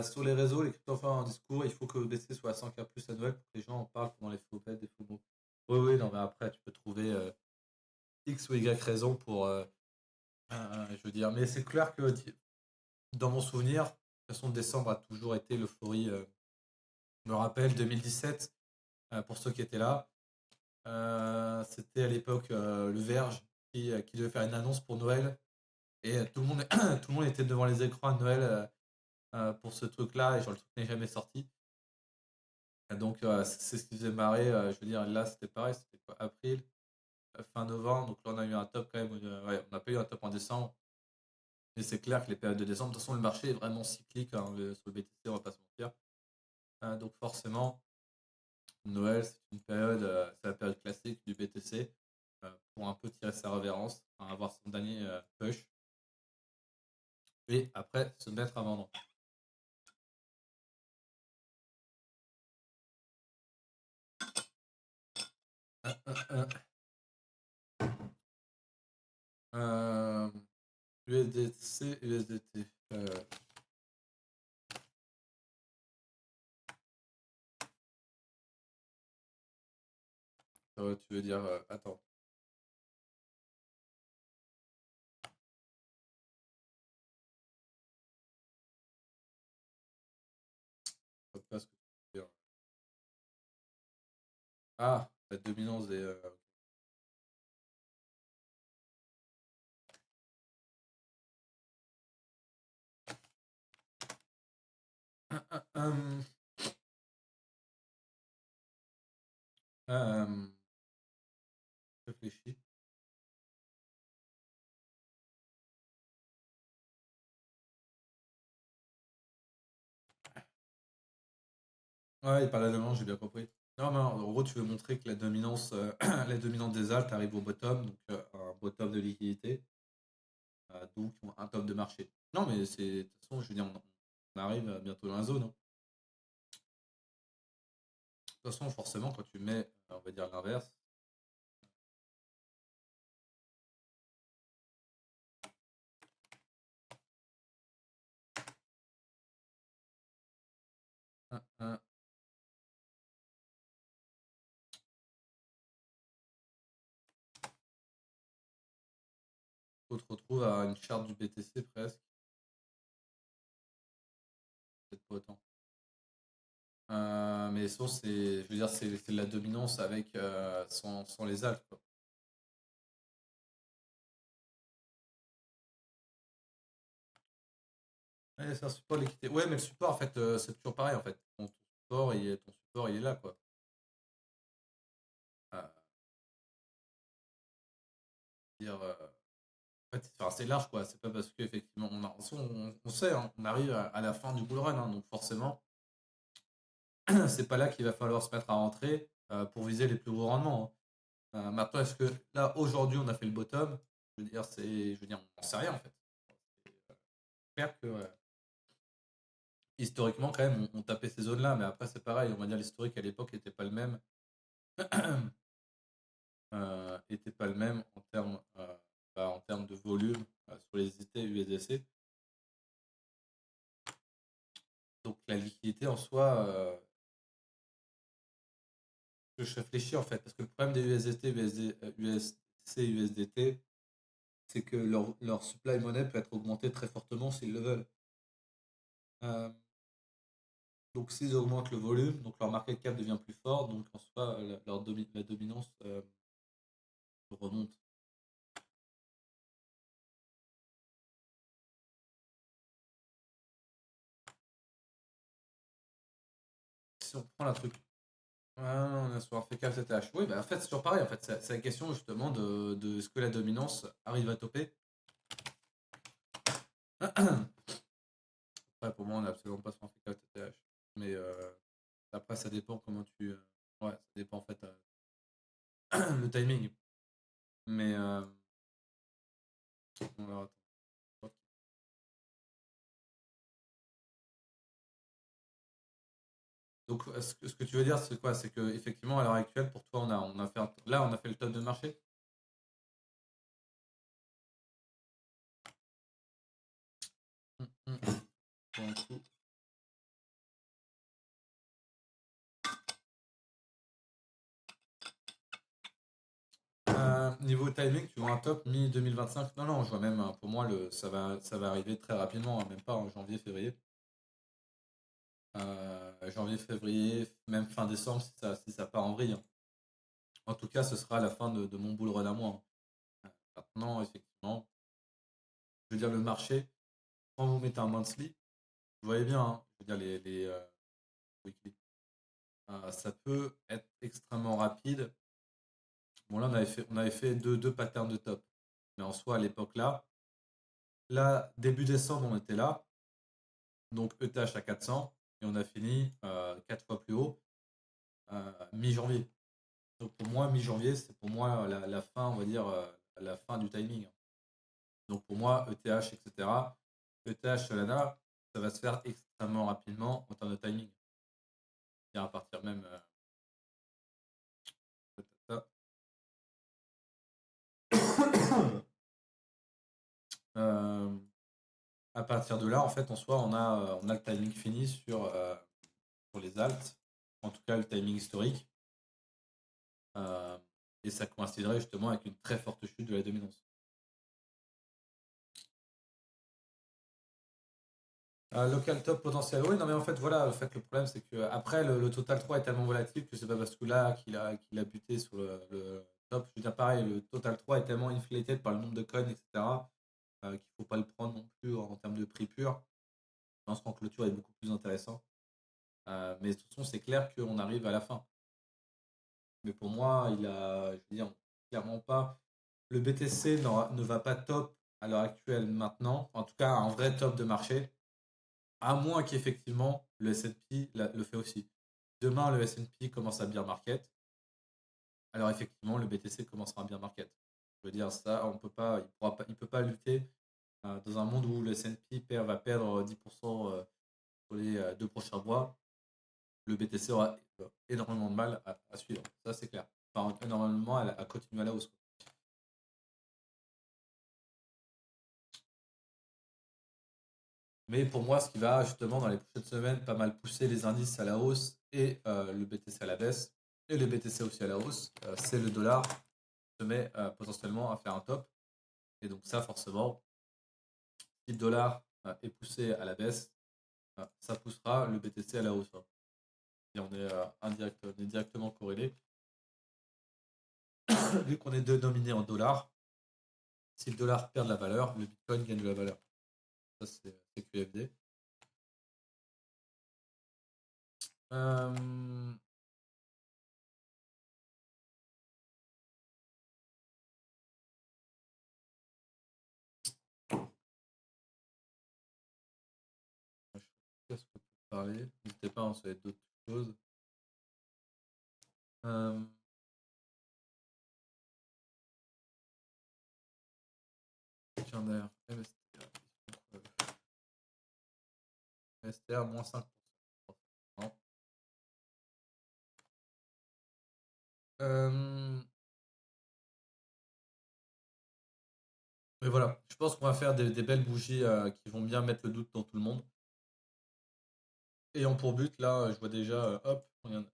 Sur les réseaux, les cryptos font un discours. Il faut que le BTC soit à 100K plus annuel pour que les gens en parlent pendant les faux bêtes, des faux mots. Oui, oui, non, mais après, tu peux trouver X ou Y raison pour. Je veux dire, mais c'est clair que dans mon souvenir, de toute façon, décembre a toujours été l'euphorie. Je me rappelle 2017, pour ceux qui étaient là, c'était à l'époque le Verge qui devait faire une annonce pour Noël. Et tout le monde, tout le monde était devant les écrans à Noël pour ce truc-là, et genre le truc n'est jamais sorti. Et donc c'est ce qui faisait marrer. Je veux dire, là c'était pareil, c'était quoi, avril, fin novembre. Donc là on a eu un top quand même. Ouais, on n'a pas eu un top en décembre. Mais c'est clair que les périodes de décembre, de toute façon le marché est vraiment cyclique, hein, sur le BTC, on va pas se mentir. Donc forcément, Noël c'est une période, c'est la période classique du BTC pour un peu tirer sa révérence, hein, avoir son dernier push et après se mettre à vendre. Euh, USDC, USDT. Tu veux dire, attends. Je sais pas ce que tu veux dire. Ah, la dominance des. Hum, hum, réfléchis. Ouais, il parle allemand, j'ai bien compris. Non, mais en gros, tu veux montrer que la dominance, la dominante des altes arrive au bottom, donc un bottom de liquidité, donc un top de marché. Non, mais de toute façon, je veux dire, on arrive bientôt dans la zone, hein. De toute façon, forcément, quand tu mets, on va dire l'inverse, hein, hein, on te retrouve à une charte du BTC presque, peut-être pas autant. Mais ça, je veux dire, c'est de la dominance avec sans les altes, quoi. Ouais, c'est un support de l'équité. Ouais, mais le support, en fait, c'est toujours pareil, en fait. Ton support, il est là, quoi. Euh, dire, en fait, c'est large, quoi. C'est pas parce qu'effectivement, on sait, hein, on arrive à la fin du bull run, hein, donc forcément, c'est pas là qu'il va falloir se mettre à rentrer pour viser les plus gros rendements, hein. Maintenant, est-ce que là, aujourd'hui, on a fait le bottom? Je veux dire, on n'en sait rien, en fait. J'espère que, historiquement, quand même, on tapait ces zones-là, mais après, c'est pareil, on va dire l'historique à l'époque n'était pas le même. Était pas le même en termes de volume sur les IT USDC. Donc la liquidité en soi, je réfléchis en fait, parce que le problème des USDT, USC, USDT, c'est que leur supply money peut être augmenté très fortement s'ils le veulent. Euh, donc s'ils augmentent le volume, donc leur market cap devient plus fort, donc en soi la dominance remonte. Si on prend la truc. Ah, on est sur un FK CTH. Oui, bah en fait, c'est toujours pareil. En fait, c'est la question justement de est-ce que la dominance arrive à toper. Après, pour moi, on n'est absolument pas sur un FK CTH. Mais après, ça dépend comment tu. Ouais, ça dépend en fait le timing. Mais. Alors, attends. Donc, ce que tu veux dire, c'est quoi? C'est que effectivement, à l'heure actuelle, pour toi, là, on a fait le top de marché. Hum, hum. Pour un coup. Niveau timing, tu vois un top mi-2025? Non, non, je vois même, pour moi, ça va arriver très rapidement, hein, même pas en janvier, février. Janvier, février, même fin décembre si ça part en vrille, hein. En tout cas, ce sera la fin de mon bull run à moi, hein. Maintenant, effectivement, je veux dire, le marché, quand vous mettez un monthly, vous voyez bien, hein, je veux dire, les weekly, ça peut être extrêmement rapide. Bon, là, on avait fait deux patterns de top. Mais en soi, à l'époque là, début décembre, on était là. Donc, ETH à 400. Et on a fini 4 fois plus haut mi-janvier. Donc pour moi, mi-janvier, c'est pour moi la fin, on va dire, la fin du timing. Donc pour moi, ETH, etc. ETH, Solana, ça va se faire extrêmement rapidement en termes de timing. À partir même. Euh, à partir de là, en fait, en soi, on a le timing fini sur les alts, en tout cas le timing historique. Et ça coïnciderait justement avec une très forte chute de la dominance. Local top potentiel. Oui, non, mais en fait, voilà, en fait, le problème, c'est que après le Total 3 est tellement volatile que c'est pas parce que là qu'il a buté sur le top. Je veux dire, pareil, le Total 3 est tellement inflated par le nombre de coins, etc., qu'il faut pas le prendre non plus en termes de prix pur. Je pense qu'en clôture est beaucoup plus intéressant. Mais de toute façon, c'est clair qu'on arrive à la fin. Mais pour moi, je veux dire, clairement pas. Le BTC ne va pas top à l'heure actuelle maintenant. En tout cas, un vrai top de marché. À moins qu'effectivement le S&P le fait aussi. Demain, le S&P commence à bien market. Alors effectivement, le BTC commencera à bien market. Je veux dire, ça, on peut pas, il peut pas lutter dans un monde où le S&P va perdre 10% pour les 2 prochains mois. Le BTC aura énormément de mal à suivre. Ça, c'est clair. Enfin, énormément à continuer à la hausse. Mais pour moi, ce qui va justement dans les prochaines semaines pas mal pousser les indices à la hausse et le BTC à la baisse, et le BTC aussi à la hausse, c'est le dollar qui se met potentiellement à faire un top. Et donc ça, forcément, si le dollar est poussé à la baisse, ça poussera le BTC à la hausse, hein. Et on est directement corrélé. Vu qu'on est dénominé en dollars, si le dollar perd de la valeur, le Bitcoin gagne de la valeur. Ça, c'est QFD. Euh, je sais pas ce qu'on peut parler. N'hésitez pas, on se fait d'autres choses. Euh, Tiens d'ailleurs, MSTR moins 5%. Euh, mais voilà, je pense qu'on va faire des belles bougies qui vont bien mettre le doute dans tout le monde. Ayant pour but, là, je vois déjà, hop, regarde.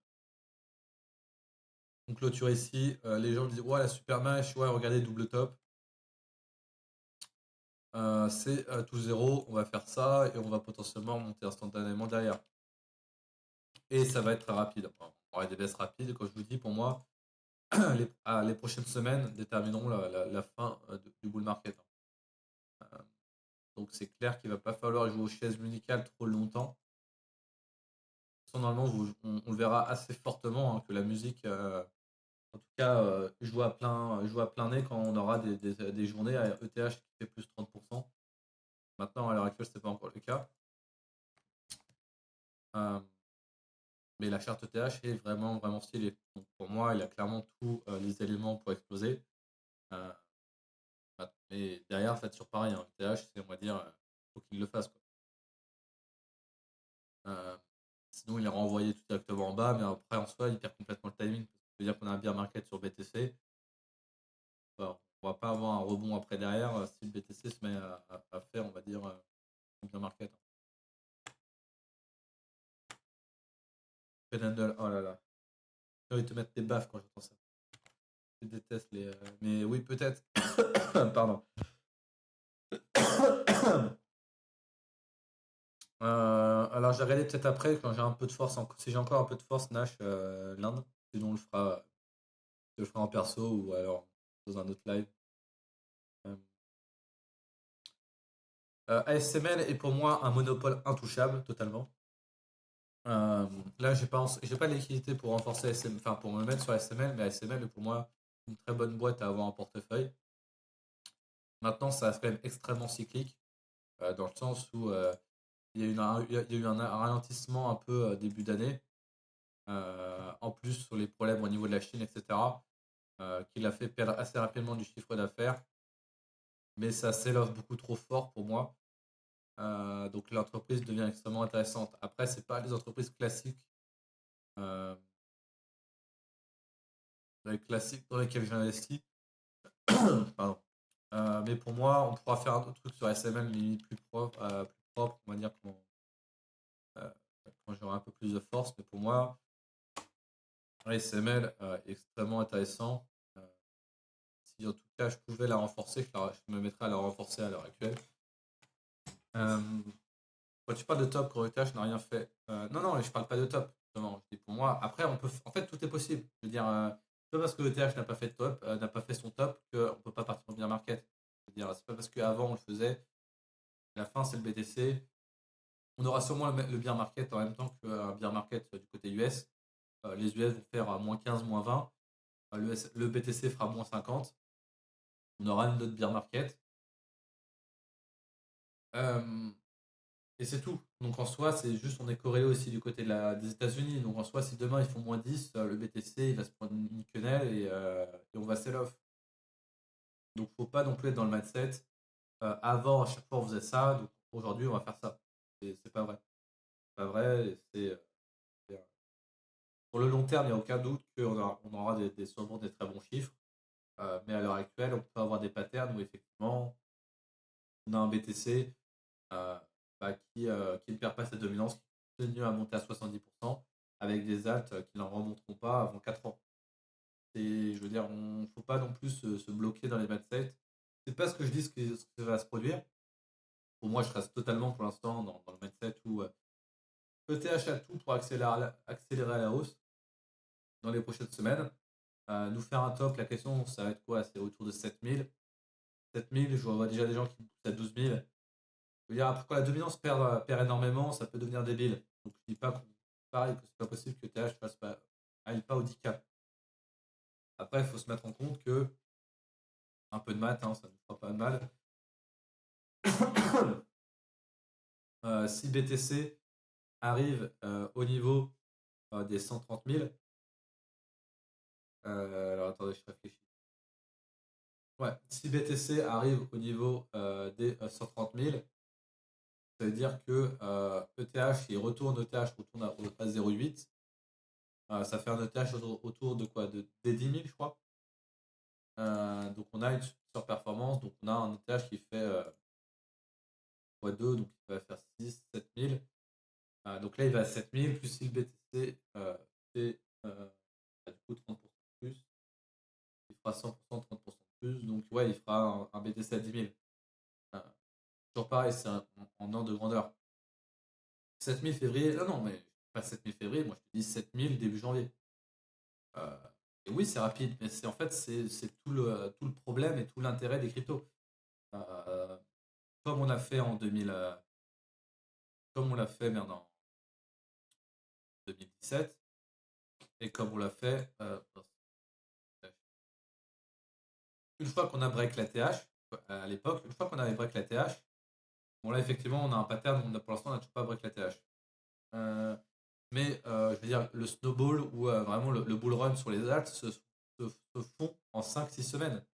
On clôture ici. Les gens me disent, ouais, la super mèche, ouais, regardez, double top. C'est tout zéro, on va faire ça et on va potentiellement monter instantanément derrière. Et ça va être très rapide. Enfin, on aura des baisses rapides. Comme je vous dis, pour moi, les prochaines semaines détermineront la fin du bull market. Euh, donc c'est clair qu'il ne va pas falloir jouer aux chaises musicales trop longtemps. Normalement, on le verra assez fortement que la musique, en tout cas, joue à plein nez quand on aura des journées à ETH qui fait plus 30%. Maintenant, à l'heure actuelle, ce n'est pas encore le cas. Euh, mais la charte ETH est vraiment, vraiment stylée. Donc pour moi, il a clairement tous les éléments pour exploser. Euh, mais derrière, c'est toujours pareil. Hein. ETH, c'est, on va dire, faut qu'il le fasse. Quoi. Euh, Sinon, il est renvoyé tout directement en bas, mais après, en soi, il perd complètement le timing. Ça veut dire qu'on a un bear market sur BTC. Alors, on va pas avoir un rebond après derrière si le BTC se met à faire, on va dire, un bear market. Penhandle, oh là là. J'ai envie de te mettre des baffes quand j'entends ça. Je déteste les. Mais oui, peut-être. Pardon. Alors j'ai regardé peut-être après quand j'ai un peu de force, si j'ai encore un peu de force, Nash l'Inde. Sinon je le ferai en perso ou alors dans un autre live. Euh, ASML est pour moi un monopole intouchable totalement. Euh, Là j'ai pas de liquidité pour renforcer ASML, enfin pour me mettre sur ASML, mais ASML est pour moi une très bonne boîte à avoir en portefeuille. Maintenant ça reste quand même extrêmement cyclique dans le sens où il y a eu un ralentissement un peu début d'année. En plus sur les problèmes au niveau de la Chine, etc., qui l'a fait perdre assez rapidement du chiffre d'affaires, mais ça sell-off beaucoup trop fort pour moi. Donc l'entreprise devient extrêmement intéressante. Après, c'est pas les entreprises classiques, euh, dans lesquelles j'investis. Pardon. Mais pour moi, on pourra faire un autre truc sur SML limite plus propre, on va dire, euh, quand j'aurai un peu plus de force. Mais pour moi, SML est extrêmement intéressant. Euh, Si en tout cas je pouvais la renforcer, je me mettrais à la renforcer à l'heure actuelle. Euh, Quand tu parles de top, Coretage n'a rien fait. Non, non, je parle pas de top. Justement. Je dis pour moi, après, en fait, tout est possible. Je veux dire, c'est pas parce que ETH n'a pas fait de top, n'a pas fait son top, qu'on peut pas partir au bien market. Je veux dire, c'est pas parce qu'avant on le faisait, à la fin c'est le BTC. On aura sûrement le bien market en même temps qu'un bien market du côté US. Les US vont faire moins 15, moins 20. Le BTC fera moins 50. On aura une autre bien market. Euh, Et c'est tout. Donc en soi, c'est juste, on est corrélé aussi du côté des États-Unis. Donc en soi, si demain ils font moins 10, le BTC il va se prendre une quenelle et on va sell off. Donc faut pas non plus être dans le mindset. Avant, à chaque fois, on faisait ça. Donc aujourd'hui, on va faire ça. C'est pas vrai. C'est pas vrai. Pour le long terme, il n'y a aucun doute on aura sûrement des très bons chiffres. Mais à l'heure actuelle, on peut avoir des patterns où effectivement, on a un BTC qui ne perd pas sa dominance, qui continue à monter à 70%, avec des alts qui n'en remonteront pas avant 4 ans. Et je veux dire, on ne faut pas non plus se bloquer dans les mindsets. C'est pas ce que je dis ce que va se produire. Pour moi, je reste totalement pour l'instant dans le mindset où ETH a tout pour accélérer à la hausse dans les prochaines semaines. Nous faire un top, la question, ça va être quoi? C'est autour de 7000. 7000, je vois déjà des gens qui poussent à 12 000. Je veux dire, après, quand la dominance perd énormément, ça peut devenir débile. Donc, je dis pas pareil, que c'est pas possible que TH aille pas au 10K. Après, il faut se mettre en compte que, un peu de maths, hein, ça ne fera pas de mal. Si BTC arrive au niveau des 130 000, alors attendez, je réfléchis. Ouais, si BTC arrive au niveau des 130 000, ça veut dire que ETH, il retourne à 0,8. Ça fait un ETH autour de quoi? Des 10 000, je crois. Donc on a une surperformance. Donc on a un ETH qui fait x2, donc il va faire 6, 7 000. Donc là, il va à 7 000, plus si le BTC fait du coup 30% de plus. Il fera 100%, 30% de plus. Donc ouais, il fera un BTC à 10 000. Toujours pareil, c'est en ordre de grandeur. 7 000 février, non, mais pas 7 000 février, moi je te dis 7 000 début janvier. Et oui, c'est rapide, mais c'est en fait c'est tout le problème et tout l'intérêt des cryptos. Euh, comme on a fait en 2000, comme on l'a fait en 2017 et comme on l'a fait une fois qu'on a break la TH à l'époque, une fois qu'on avait break la TH, bon là effectivement on a un pattern, pour l'instant on n'a toujours pas break la TH. Mais je veux dire, le snowball ou vraiment le bull run sur les alts se font en 5-6 semaines.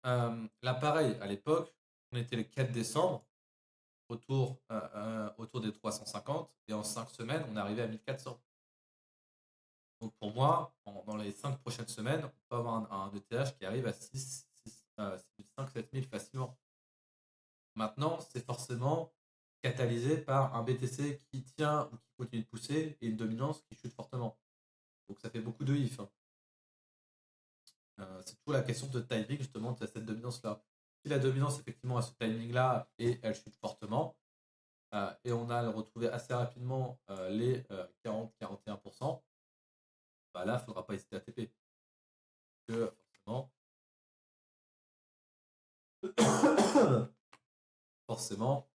Là, pareil, à l'époque, on était le 4 décembre, autour des 350, et en 5 semaines, on est arrivé à 1400. Donc pour moi, dans les 5 prochaines semaines, on peut avoir un ETH qui arrive à 5, 7 000 facilement. Maintenant, c'est forcément catalysé par un BTC qui tient ou qui continue de pousser et une dominance qui chute fortement. Donc ça fait beaucoup de if. Hein. C'est toujours la question de timing justement de cette dominance-là. Si la dominance effectivement a ce timing-là et elle chute fortement, et on a retrouvé assez rapidement les 40-41%, bah là, il ne faudra pas hésiter à TP. Que forcément,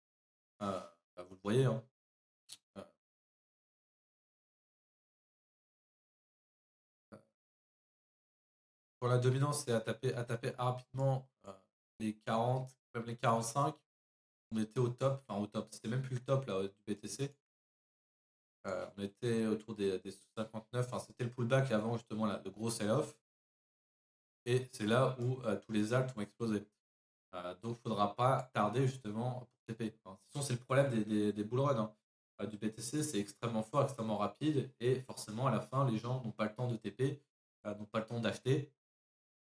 bah, vous le voyez, hein, pour la dominance, c'est à taper rapidement les 40, même les 45. On était au top, enfin au top, c'était même plus le top là, du BTC. On était autour des 59, enfin, c'était le pullback avant justement le gros sell-off. Et c'est là où tous les alts ont explosé. Donc il ne faudra pas tarder justement pour TP. Enfin, sinon, c'est le problème des bull runs. Hein. Du BTC, c'est extrêmement fort, extrêmement rapide. Et forcément, à la fin, les gens n'ont pas le temps de TP, n'ont pas le temps d'acheter.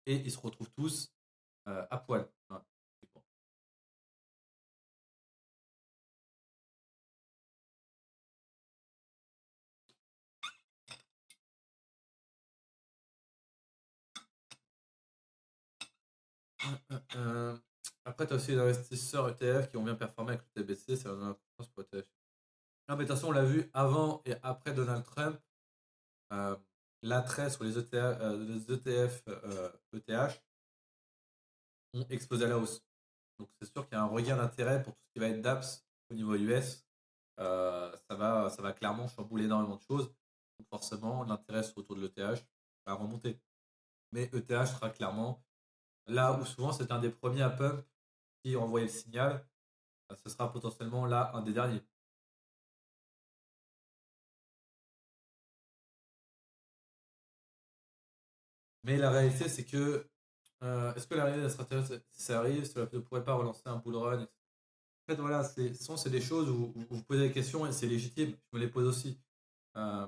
Et ils se retrouvent tous à poil. Voilà. Après, tu as aussi les investisseurs ETF qui ont bien performé avec le TBC, ça donne la confiance pour ETF. Non, mais de toute façon, on l'a vu avant et après Donald Trump, l'attrait sur les ETF ETH ont explosé à la hausse. Donc c'est sûr qu'il y a un regain d'intérêt pour tout ce qui va être DApps au niveau US. Ça va clairement chambouler énormément de choses. Donc forcément, l'intérêt autour de l'ETH va remonter. Mais ETH sera clairement là où souvent c'est un des premiers à pump qui envoyait le signal. Ce sera potentiellement là un des derniers. Mais la réalité, c'est que est-ce que l'arrivée de la stratégie, si ça arrive, cela ne pourrait pas relancer un bull run? En fait, voilà, c'est des choses où vous vous posez des questions et c'est légitime. Je me les pose aussi. Euh,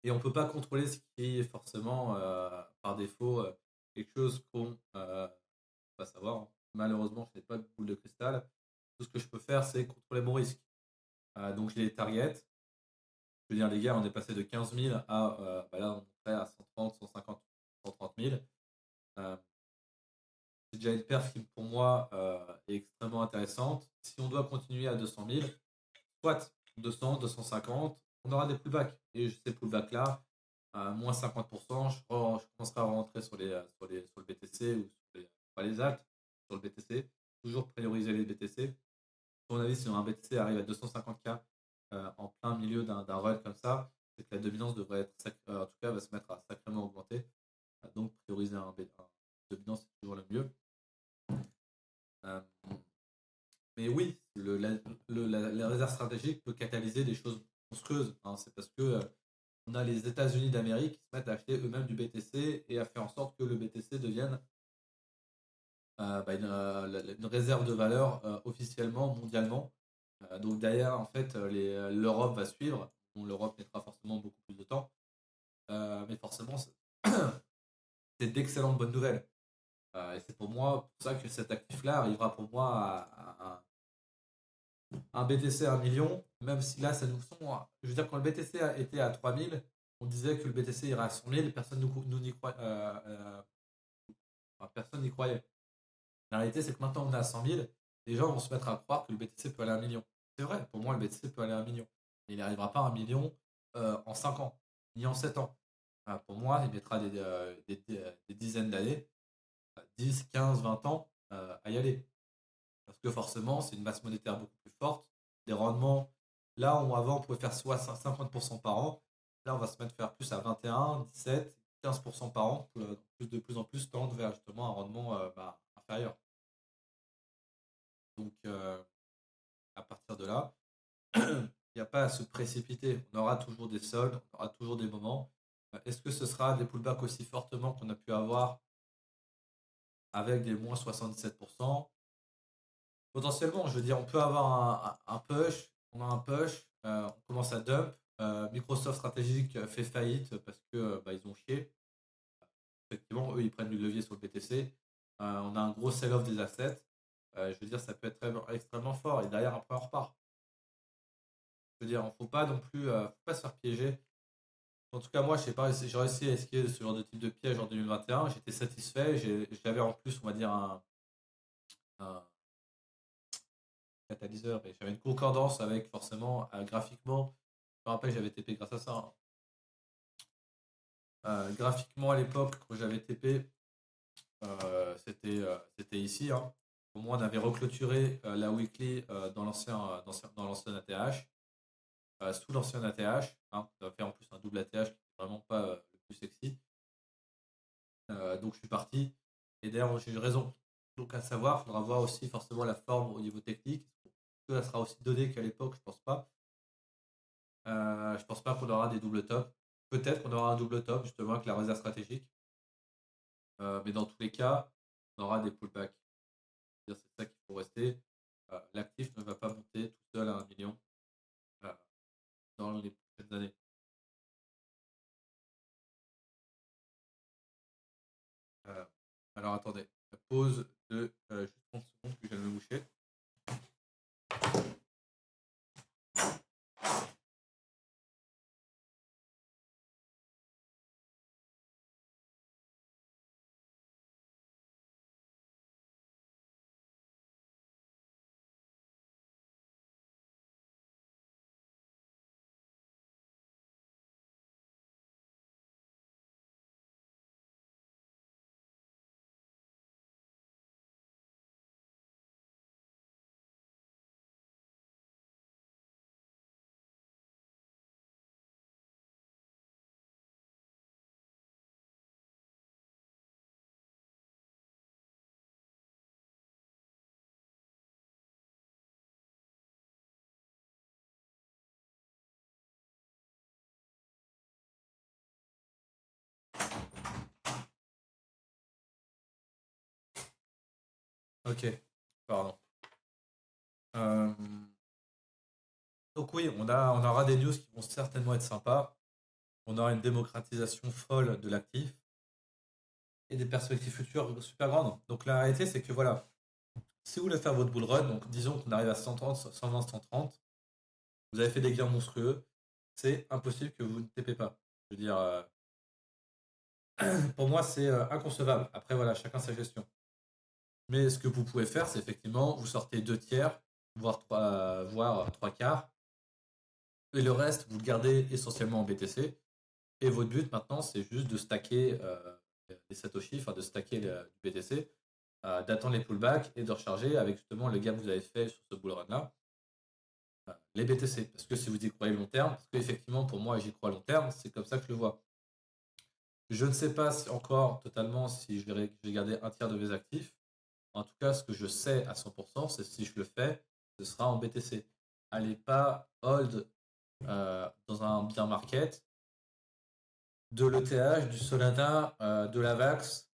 et on ne peut pas contrôler ce qui est forcément par défaut quelque chose qu'on va savoir. Hein. Malheureusement, je n'ai pas de boule de cristal. Tout ce que je peux faire, c'est contrôler mon risque. Donc, j'ai des targets. Je veux dire, les gars, on est passé de 15 000 à bah là, on est prêt à 130, 150, 130 000. C'est déjà une perf qui, pour moi, est extrêmement intéressante. Si on doit continuer à 200 000, soit 200, 250, on aura des pullbacks. Et ces pullbacks-là, moins 50%, je commencerai à rentrer sur le BTC ou sur pas les alts, sur le BTC. Toujours prioriser les BTC. À mon avis, si un BTC arrive à 250K en plein milieu d'un run comme ça, c'est que la dominance devrait être, en tout cas, va se mettre à sacrément augmenter. Donc, prioriser un dominance, c'est toujours le mieux. Euh, mais oui, la réserve stratégique peut catalyser des choses monstrueuses, hein. C'est parce que on a les États-Unis d'Amérique qui se mettent à acheter eux-mêmes du BTC et à faire en sorte que le BTC devienne une réserve de valeur officiellement, mondialement. Donc derrière, en fait, l'Europe va suivre. Bon, l'Europe mettra forcément beaucoup plus de temps, mais forcément, c'est d'excellentes bonnes nouvelles. Et c'est pour moi pour ça que cet actif-là arrivera pour moi à un BTC à 1 million, même si là, ça nous semble. Je veux dire, quand le BTC était à 3000, on disait que le BTC irait à 100 000, personne nous n'y croyait. Personne n'y croyait. La réalité, c'est que maintenant, on est à 100 000, les gens vont se mettre à croire que le BTC peut aller à 1 million. C'est vrai, pour moi, le BTC peut aller à 1 million. Mais il n'arrivera pas à 1 million en 5 ans, ni en 7 ans. Pour moi, il mettra des dizaines d'années, 10, 15, 20 ans à y aller. Parce que forcément, c'est une masse monétaire beaucoup plus forte, des rendements. Là où avant, on pouvait faire soit 50% par an, là, on va se mettre à faire plus à 21, 17, 15% par an, de plus en plus tendre vers justement un rendement inférieur. Donc, à partir de là, il n'y a pas à se précipiter. On aura toujours des soldes, on aura toujours des moments. Est-ce que ce sera des pullbacks aussi fortement qu'on a pu avoir avec des moins 77%? Potentiellement, je veux dire, on peut avoir un push, on a un push, on commence à dump. Microsoft Stratégique fait faillite parce que ils ont chié. Effectivement, eux, ils prennent du levier sur le BTC. On a un gros sell-off des assets. Je veux dire, ça peut être extrêmement fort. Et derrière, après, on repart. Je veux dire, il ne faut pas non plus faut pas se faire piéger. En tout cas, moi, je sais pas, j'ai réussi à esquiver ce genre de type de piège en 2021. J'étais satisfait. J'avais en plus, on va dire, un catalyseur et j'avais une concordance avec forcément graphiquement. Je me rappelle, j'avais TP grâce à ça, hein. Graphiquement, à l'époque, quand j'avais TP, c'était ici, hein. Au moins, on avait reclôturé la weekly dans l'ancien ATH, sous l'ancien ATH, hein. Ça a fait en plus un double ATH qui n'est vraiment pas le plus sexy. Donc je suis parti. Et d'ailleurs, j'ai une raison. Donc à savoir, il faudra voir aussi forcément la forme au niveau technique. Ça sera aussi donné qu'à l'époque, je pense pas. Je pense pas qu'on aura des doubles tops. Peut-être qu'on aura un double top justement avec la réserve stratégique. Mais dans tous les cas, on aura des pullbacks. C'est ça qu'il faut rester. L'actif ne va pas monter tout seul à 1 million dans les prochaines années. Alors attendez, pause de juste 30 secondes que je viens de me moucher. Ok, pardon. Donc oui, on aura des news qui vont certainement être sympas. On aura une démocratisation folle de l'actif et des perspectives futures super grandes. Donc la réalité, c'est que voilà, si vous voulez faire votre bull run, donc disons qu'on arrive à 130, 120, 130, vous avez fait des gains monstrueux, c'est impossible que vous ne TP pas. Je veux dire, pour moi, c'est inconcevable. Après, voilà, chacun sa gestion. Mais ce que vous pouvez faire, c'est effectivement, vous sortez 2 tiers, voire 3 quarts, et le reste, vous le gardez essentiellement en BTC. Et votre but maintenant, c'est juste de stacker les Satoshi, enfin de stacker du BTC, d'attendre les pullbacks et de recharger avec justement le gap que vous avez fait sur ce bull run là. les BTC. Parce que si vous y croyez long terme, parce qu'effectivement, pour moi, j'y crois long terme, c'est comme ça que je le vois. Je ne sais pas encore totalement si je vais garder un tiers de mes actifs. En tout cas, ce que je sais à 100%, c'est si je le fais, ce sera en BTC. Allez pas hold dans un bien market de l'ETH, du Solana, de la VAX,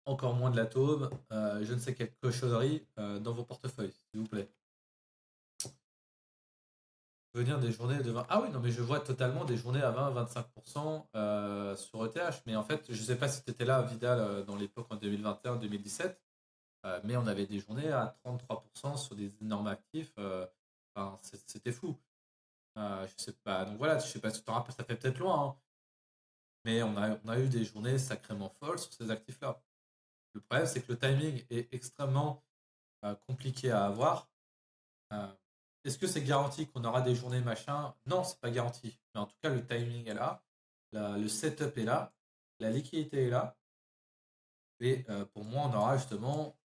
encore moins de l'atome, je ne sais quelle cochonnerie dans vos portefeuilles, s'il vous plaît. Venir des journées de 20. Ah oui, non, mais je vois totalement des journées à 20-25% sur ETH. Mais en fait, je ne sais pas si tu étais là, Vidal, dans l'époque en 2021-2017, mais on avait des journées à 33% sur des énormes actifs. Enfin, c'était fou. Je sais pas. Donc voilà, je sais pas si tu te rappelles, ça fait peut-être loin, hein, mais on a eu des journées sacrément folles sur ces actifs-là. Le problème, c'est que le timing est extrêmement compliqué à avoir. Euh, Est-ce que c'est garanti qu'on aura des journées machin? Non, c'est pas garanti. Mais en tout cas, le timing est là, le setup est là, la liquidité est là. Et pour moi, on aura justement,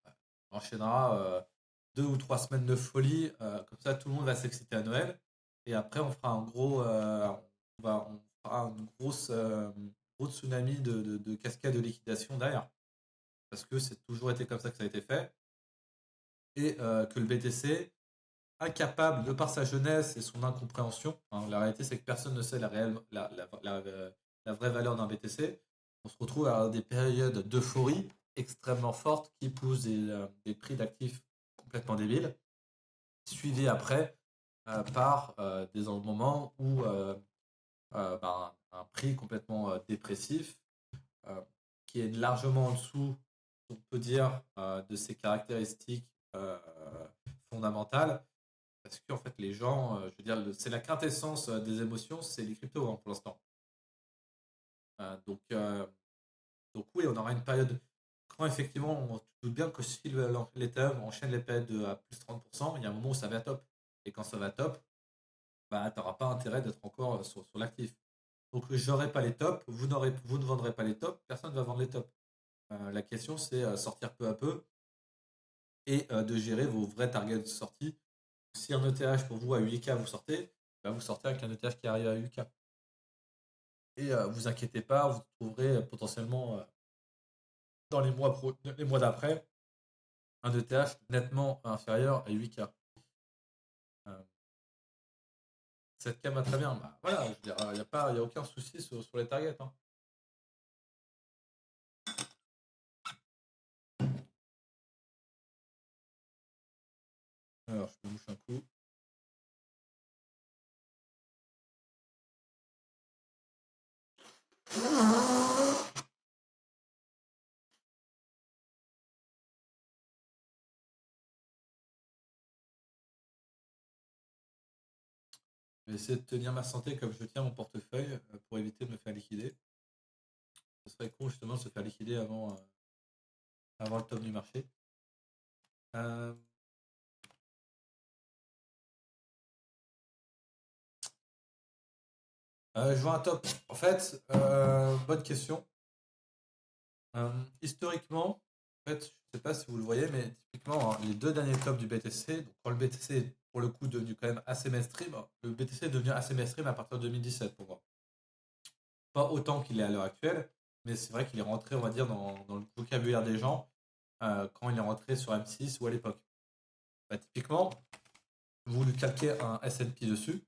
on enchaînera 2 ou 3 semaines de folie. Comme ça, tout le monde va s'exciter à Noël. Et après, on fera un gros, on fera une gros tsunami de cascade de liquidation derrière. Parce que c'est toujours été comme ça que ça a été fait. Et que le BTC, incapable, de par sa jeunesse et son incompréhension, hein, la réalité c'est que personne ne sait la vraie valeur d'un BTC, on se retrouve à des périodes d'euphorie extrêmement fortes qui poussent des prix d'actifs complètement débiles, suivis après par des moments où un prix complètement dépressif, euh, qui est largement en dessous, on peut dire, de ses caractéristiques fondamentales. Parce qu'en fait, les gens, je veux dire, c'est la quintessence des émotions, c'est les cryptos hein, pour l'instant. Euh, donc, euh, donc oui, on aura une période. Quand effectivement, on se doute bien que si l'Ether enchaîne les périodes à plus 30%, il y a un moment où ça va top. Et quand ça va top, bah, tu n'auras pas intérêt d'être encore sur l'actif. Donc, j'aurai pas les tops, vous ne vendrez pas les tops, personne ne va vendre les tops. La question, c'est sortir peu à peu et de gérer vos vrais targets de sortie. Si un ETH pour vous à 8K vous sortez, bah, vous sortez avec un ETH qui arrive à 8K. Et vous inquiétez pas, vous trouverez potentiellement dans les mois d'après un ETH nettement inférieur à 8K. 7K va très bien. Bah, voilà, je veux dire, il n'y a aucun souci sur les targets. Hein. Alors, je me mouche un coup. Je vais essayer de tenir ma santé comme je tiens mon portefeuille pour éviter de me faire liquider. Ce serait con justement de se faire liquider avant le top du marché. Euh, je vois un top. En fait, bonne question. Historiquement, en fait, je ne sais pas si vous le voyez, mais typiquement, hein, les 2 derniers tops du BTC, donc quand le BTC est pour le coup devenu quand même assez mainstream, le BTC est devenu assez mainstream à partir de 2017 pour moi. Pas autant qu'il est à l'heure actuelle, mais c'est vrai qu'il est rentré, on va dire, dans le vocabulaire des gens quand il est rentré sur M6 ou à l'époque. Bah, typiquement, vous lui calquez un S&P dessus,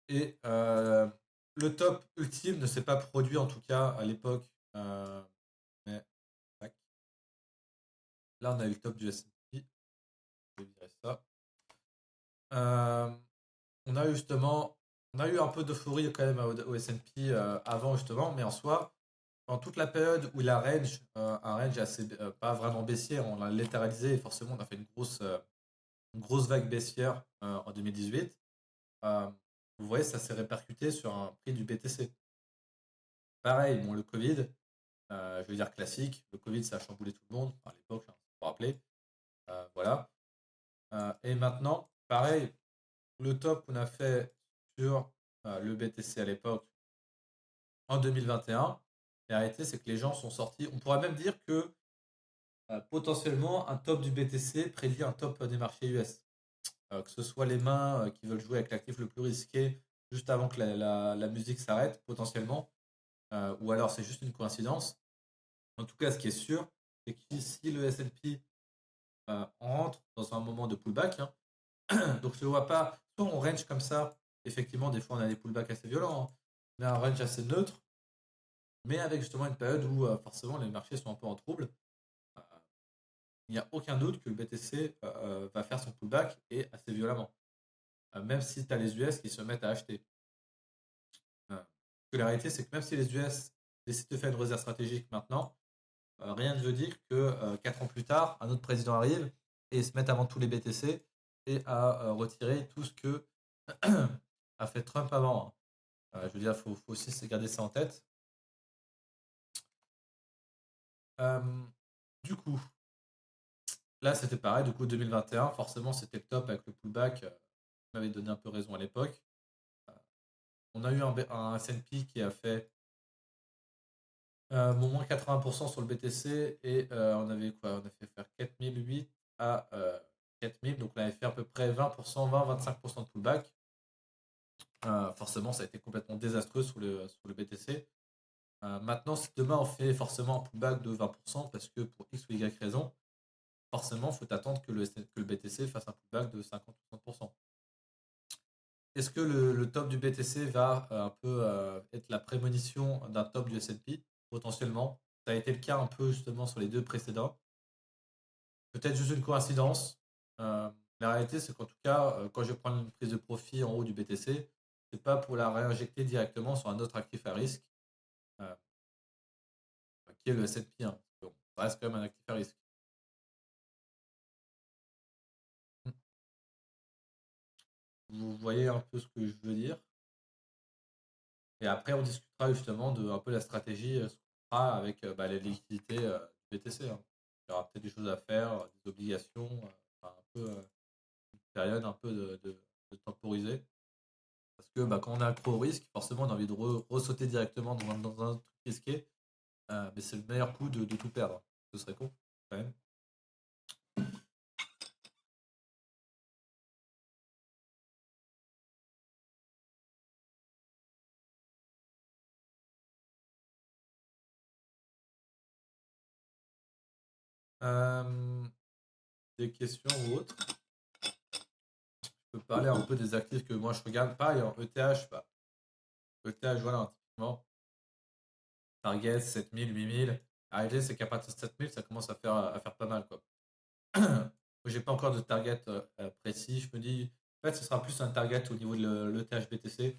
et le top ultime ne s'est pas produit, en tout cas à l'époque. Mais là, on a eu le top du S&P. Je vais virer ça. Euh, on a eu un peu d'euphorie quand même au S&P avant justement, mais en soi, dans toute la période où il a un range assez pas vraiment baissier, on l'a latéralisé et forcément on a fait une grosse vague baissière en 2018. Euh, vous voyez, ça s'est répercuté sur un prix du BTC. Pareil, bon, le Covid, je veux dire classique, le Covid ça a chamboulé tout le monde, à l'époque, hein, faut rappeler. Voilà. Et maintenant, pareil, le top qu'on a fait sur le BTC à l'époque en 2021, la réalité c'est que les gens sont sortis. On pourrait même dire que potentiellement, un top du BTC prédit un top des marchés US. Que ce soit les mains qui veulent jouer avec l'actif le plus risqué juste avant que la musique s'arrête, potentiellement, ou alors c'est juste une coïncidence. En tout cas, ce qui est sûr, c'est que si le S&P rentre dans un moment de pullback, hein, donc je ne vois pas, soit on range comme ça, effectivement, des fois on a des pullbacks assez violents, hein, mais un range assez neutre, mais avec justement une période où forcément les marchés sont un peu en trouble. Euh, il n'y a aucun doute que le BTC va faire son pullback et assez violemment, même si tu as les US qui se mettent à acheter. Que la réalité, c'est que même si les US décident de faire une réserve stratégique maintenant, rien ne veut dire que 4 ans plus tard, un autre président arrive et se mette à vendre tous les BTC et à retirer tout ce que a fait Trump avant, hein. Je veux dire, il faut aussi garder ça en tête. Euh, du coup, là, c'était pareil. Du coup, 2021, forcément, c'était le top avec le pullback. M'avait donné un peu raison à l'époque. On a eu un S&P qui a fait moins 80% sur le BTC et on avait quoi? On a fait faire 4008 à 4000. Donc, on avait fait à peu près 20%, 20-25% de pullback. Forcément, ça a été complètement désastreux sur le BTC. Maintenant, si demain on fait forcément un pullback de 20%, parce que pour X ou Y raison, forcément, il faut attendre que le BTC fasse un pullback de 50 ou 60%. Est-ce que le top du BTC va un peu être la prémonition d'un top du S&P? Potentiellement. Ça a été le cas un peu justement sur les deux précédents. Peut-être juste une coïncidence. La réalité, c'est qu'en tout cas, quand je prends une prise de profit en haut du BTC, c'est pas pour la réinjecter directement sur un autre actif à risque, euh, qui est le S&P 1. Bon, ça reste quand même un actif à risque. Vous voyez un peu ce que je veux dire. Et après, on discutera justement de un peu la stratégie, ce qu'on fera avec les liquidités du BTC, hein. Il y aura peut-être des choses à faire, des obligations, enfin, un peu une période un peu de temporiser. Parce que quand on a accro au risque, forcément, on a envie de ressauter directement dans un truc risqué. Mais c'est le meilleur coup de tout perdre. Ce serait con, quand même. Euh, des questions ou autres? Je peux parler un peu des actifs que moi je regarde. Pareil, en ETH, ETH, voilà, typiquement. Target 7000, 8000. La réalité, c'est qu'à partir de 7000, ça commence à faire pas mal, quoi. Moi, j'ai pas encore de target précis. Je me dis, en fait, ce sera plus un target au niveau de l'ETH BTC.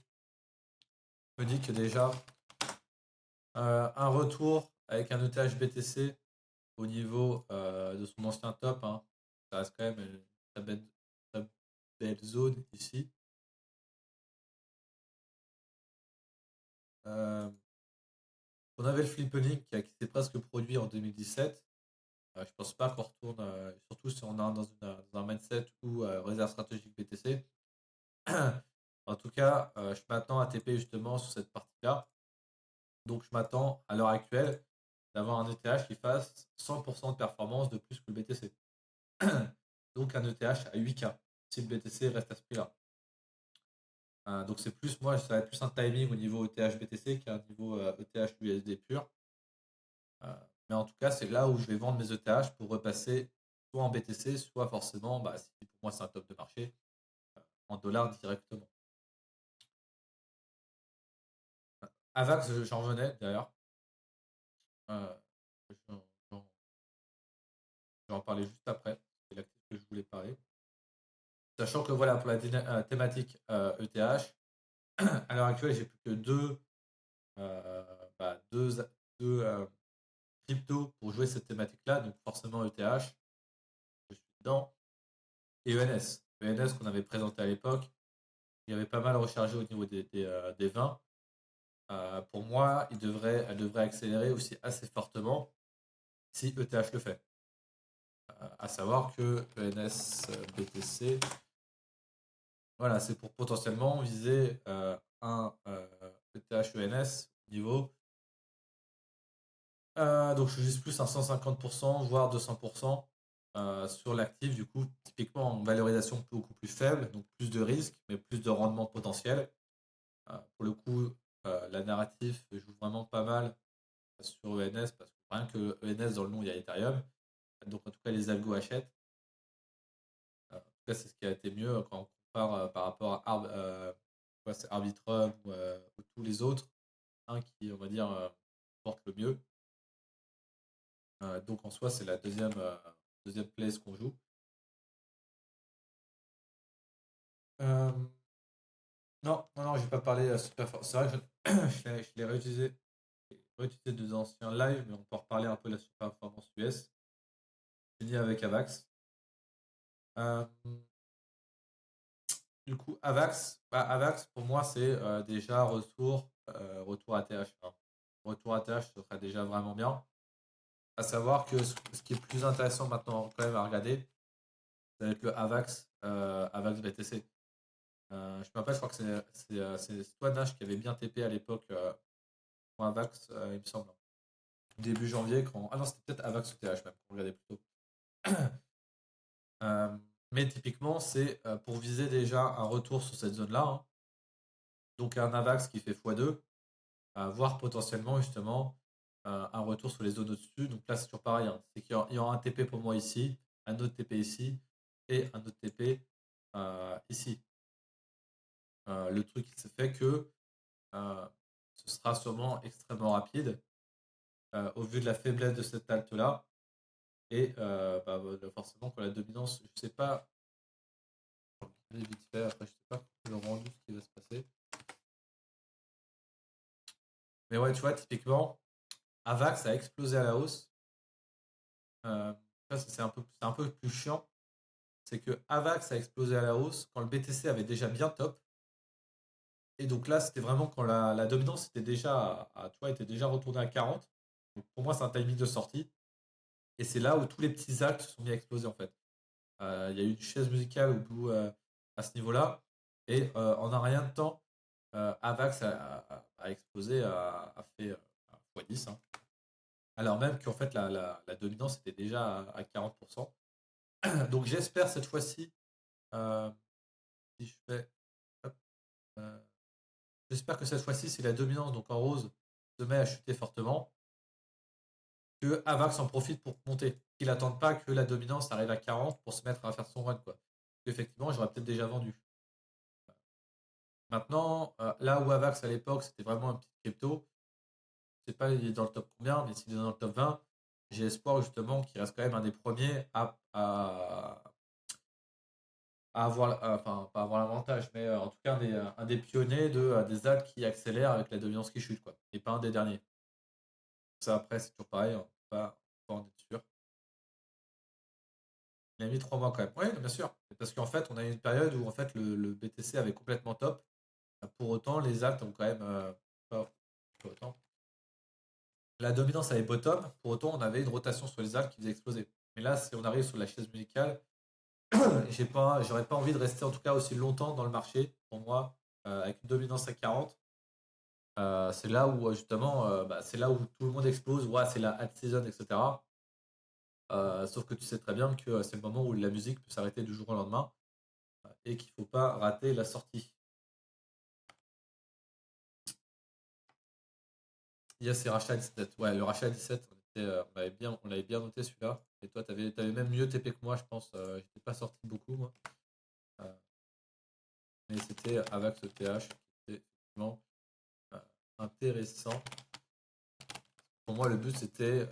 Je me dis que déjà, un retour avec un ETH BTC au niveau de son ancien top, hein, ça reste quand même une très belle zone ici. Euh, on avait le flippening qui s'est presque produit en 2017. Je pense pas qu'on retourne, surtout si on est dans un mindset ou réserve stratégique BTC. En tout cas, je m'attends à TP justement sur cette partie-là. Donc, je m'attends à l'heure actuelle d'avoir un ETH qui fasse 100% de performance de plus que le BTC. Donc, un ETH à 8K si le BTC reste à ce prix-là. Donc, c'est plus, moi, ça va être plus un timing au niveau ETH BTC qu'un niveau ETH USD pur. Mais en tout cas, c'est là où je vais vendre mes ETH pour repasser soit en BTC, soit forcément, si pour moi c'est un top de marché, en dollars directement. Avax, j'en venais d'ailleurs. Euh, j'en j'en- je vais en parler juste après. C'est l'actif que je voulais parler. Sachant que voilà, pour la thématique ETH, à l'heure actuelle, j'ai plus que euh, deux, cryptos pour jouer cette thématique-là. Donc forcément ETH, je suis dedans. Et ENS. ENS qu'on avait présenté à l'époque, il y avait pas mal rechargé au niveau des 20. Pour moi, elle devrait accélérer aussi assez fortement si ETH le fait. À savoir que ENS BTC, voilà, c'est pour potentiellement viser un ETH ENS au niveau Donc je vise plus un 150%, voire 200% sur l'actif, du coup, typiquement en valorisation beaucoup plus faible, donc plus de risques, mais plus de rendement potentiel. Pour le coup, la narrative joue vraiment pas mal sur ENS, parce que rien que ENS, dans le nom, il y a Ethereum. Donc en tout cas, les algos achètent. En tout cas, c'est ce qui a été mieux quand on compare par rapport à c'est Arbitrum ou tous les autres, hein, qui, on va dire, portent le mieux. Donc en soi, c'est la deuxième place qu'on joue. Euh, non, non, non, j'ai pas parlé super fort. C'est vrai que je l'ai réutilisé de anciens lives, mais on peut reparler un peu de la super performance US. Fini avec Avax. Euh, du coup, Avax pour moi, c'est déjà retour ATH, hein. Retour ATH, ce serait déjà vraiment bien. À savoir que ce qui est plus intéressant maintenant quand même à regarder, ça va être le Avax BTC. Je me rappelle, je crois que c'est toi, Nash, qui avait bien TP à l'époque pour Avax, il me semble. Début janvier, quand. Ah non, c'était peut-être Avax ou TH même, qu'on regardait plutôt. Euh, mais typiquement, c'est pour viser déjà un retour sur cette zone-là, hein. Donc un AVAX qui fait x2, voire potentiellement justement un retour sur les zones au-dessus. Donc là, c'est toujours pareil, hein. C'est qu'il y aura un TP pour moi ici, un autre TP ici, et un autre TP ici. Le truc, c'est fait que ce sera sûrement extrêmement rapide au vu de la faiblesse de cette halte-là. Et forcément, quand la dominance, je sais pas, vite fait, après, je sais pas le rendu, ce qui va se passer. Mais ouais, tu vois, typiquement, Avax a explosé à la hausse. Ça, c'est un peu plus chiant. C'est que Avax a explosé à la hausse quand le BTC avait déjà bien top. Et donc là, c'était vraiment quand la dominance était déjà, tu vois, était déjà retournée à 40. Donc pour moi, c'est un timing de sortie. Et c'est là où tous les petits actes se sont mis à exploser en fait. Il y a eu une chaise musicale au bout à ce niveau-là. Et en un rien de temps, Avax a explosé, a fait x10, hein. Alors même qu'en fait, la dominance était déjà à 40%. Donc j'espère cette fois-ci, euh, si je fais. Hop, euh, j'espère que cette fois-ci, si la dominance, donc en rose, se met à chuter fortement, que Avax en profite pour monter. Qu'il n'attende pas que la dominance arrive à 40 pour se mettre à faire son run, quoi. Effectivement, j'aurais peut-être déjà vendu. Maintenant, là où Avax à l'époque, c'était vraiment un petit crypto, je sais pas il est dans le top combien, mais s'il est dans le top 20, j'ai espoir justement qu'il reste quand même un des premiers à avoir, enfin pas avoir l'avantage, mais en tout cas un des pionniers des altes qui accélèrent avec la dominance qui chute, quoi. Et pas un des derniers. Ça après, c'est toujours pareil, on peut pas en être sûr. Il a mis 3 mois quand même. Oui, bien sûr. Parce qu'en fait, on a eu une période où en fait le BTC avait complètement top. Pour autant, les actes ont quand même pas autant. La dominance avait bottom, pour autant on avait une rotation sur les actes qui faisait exploser. Mais là, si on arrive sur la chaise musicale, j'aurais pas envie de rester en tout cas aussi longtemps dans le marché, pour moi, avec une dominance à 40. C'est là où justement, c'est là où tout le monde explose, ouais, c'est la hot season, etc. Sauf que tu sais très bien que c'est le moment où la musique peut s'arrêter du jour au lendemain et qu'il ne faut pas rater la sortie. Il y a ces rachats à 17. Ouais, le rachat à 17, on l'avait bien noté celui-là. Et toi, tu avais même mieux TP que moi, je pense. J'étais pas sorti beaucoup, moi. Euh, mais c'était Avax ETH qui était effectivement euh, intéressant. Pour moi, le but, c'était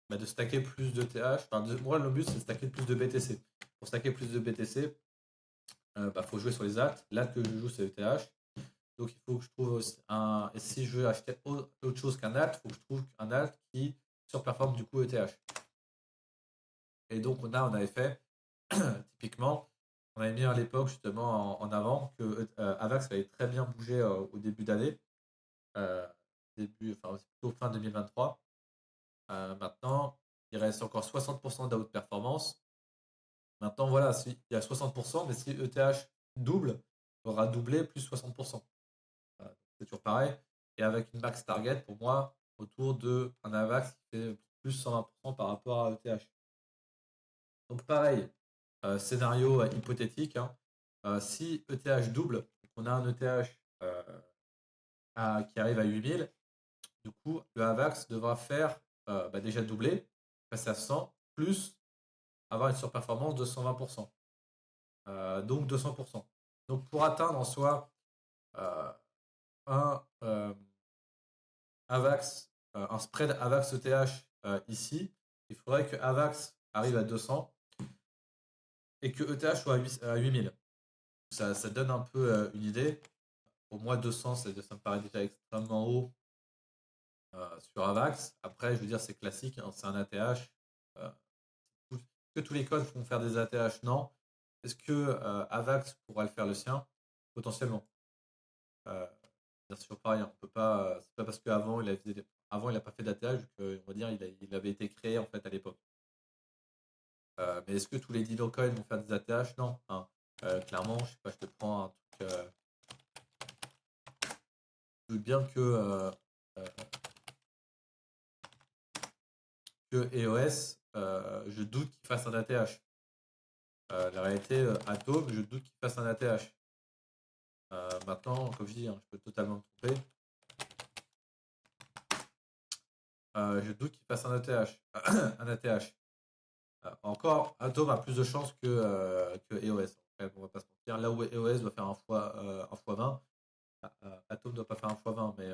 de stacker plus de TH. Enfin, moi, le but, c'est de stacker plus de BTC. Pour stacker plus de BTC, faut jouer sur les actes. L'acte que je joue, c'est ETH. Donc, il faut que je trouve un. Et si je veux acheter autre chose qu'un alt, il faut que je trouve un alt qui surperforme du coup ETH. Et donc, on avait fait, typiquement, on avait mis à l'époque justement en avant que Avax avait très bien bougé au début d'année. Enfin, plutôt fin 2023. Maintenant, il reste encore 60% d'outperformance. Maintenant, voilà, il y a 60%, mais si ETH double, il aura doublé plus 60%. C'est toujours pareil. Et avec une max target, pour moi, autour de un AVAX qui fait plus 120% par rapport à ETH. Donc pareil, scénario hypothétique, hein. Si ETH double, on a un ETH qui arrive à 8000, du coup, le AVAX devra faire déjà doubler, passer à 100, plus avoir une surperformance de 120%. Donc 200%. Donc pour atteindre en soi un AVAX, un spread AVAX ETH ici, il faudrait que AVAX arrive à 200 et que ETH soit à 8000. Ça donne un peu une idée. Pour moi, 200, ça me paraît déjà extrêmement haut sur AVAX. Après, je veux dire, c'est classique, hein, c'est un ATH. Euh, Est-ce que tous les codes vont faire des ATH? Non. Est-ce que AVAX pourra le faire le sien? Potentiellement. Bien sûr, pareil, on peut pas. C'est pas parce qu'avant avant il a pas fait d'ATH que on va dire il avait été créé en fait à l'époque. Mais est-ce que tous les Dino coins vont faire des ATH? Non. Hein. Clairement, je sais pas, je te prends un truc. Je doute bien euh, que EOS, je doute qu'il fasse un ATH. La réalité, Atom, je doute qu'il fasse un ATH. Maintenant, comme je dis, hein, je peux totalement me tromper. Je doute qu'il fasse un ATH. un ATH. Encore, Atom a plus de chances que EOS. On va pas se mentir. Là où EOS doit faire un fois 20, Atom ne doit pas faire un fois 20, mais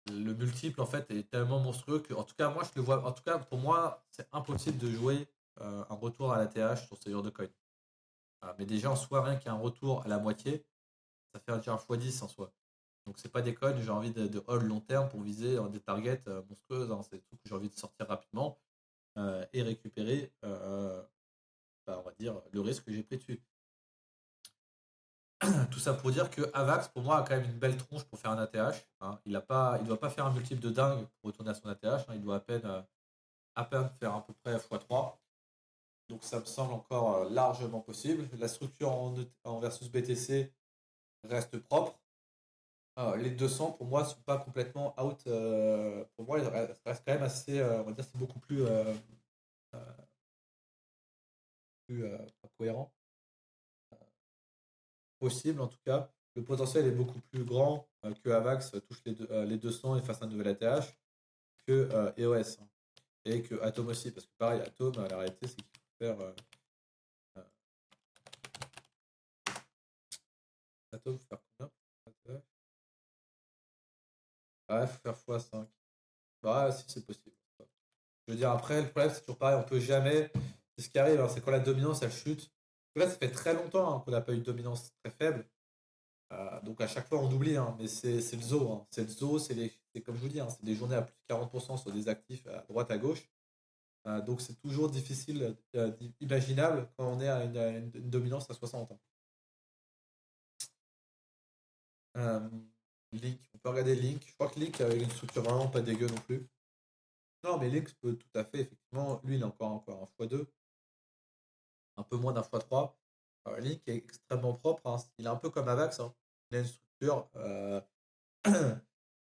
le multiple en fait est tellement monstrueux que, en tout cas, moi je le vois. En tout cas, pour moi, c'est impossible de jouer un retour à l'ATH sur ce genre de coin. Mais déjà en soi, rien qu'un retour à la moitié, ça fait déjà un x10 en soi. Donc c'est pas des coins, j'ai envie de hold long terme pour viser des targets monstrueuses, hein. C'est des trucs que j'ai envie de sortir rapidement et récupérer, on va dire, le risque que j'ai pris dessus. Tout ça pour dire que Avax, pour moi, a quand même une belle tronche pour faire un ATH. Hein. Il doit pas faire un multiple de dingue pour retourner à son ATH. Hein. Il doit à peine faire à peu près x3. Donc ça me semble encore largement possible. La structure en versus BTC reste propre. Les 200 pour moi sont pas complètement out. Pour moi, il reste quand même assez, on va dire, c'est beaucoup plus cohérent possible en tout cas. Le potentiel est beaucoup plus grand que Avax touche les 200 et fasse un nouvel ATH que EOS, hein. Et que Atom aussi, parce que pareil, Atom, la réalité, c'est qu'il faut faire. Atom, faut faire combien? Ouais, faut faire x5. Bah, si c'est possible. Je veux dire, après, le problème, c'est toujours pareil, on peut jamais. C'est ce qui arrive, hein, c'est quand la dominance, elle chute. Là, ça fait très longtemps qu'on n'a pas eu de dominance très faible. Donc à chaque fois, on oublie, hein, mais c'est le zoo. Hein. C'est le zoo, c'est comme je vous dis, hein, c'est des journées à plus de 40% sur des actifs à droite, à gauche. Donc c'est toujours difficile, imaginable quand on est à une dominance à 60 ans. Euh, Link, on peut regarder Link. Je crois que Link a une structure vraiment pas dégueu non plus. Non, mais Link peut tout à fait, effectivement. Lui, il a encore un x2, un peu moins d'un x3. Link est extrêmement propre. Hein. Il est un peu comme Avax. Hein. Il a une structure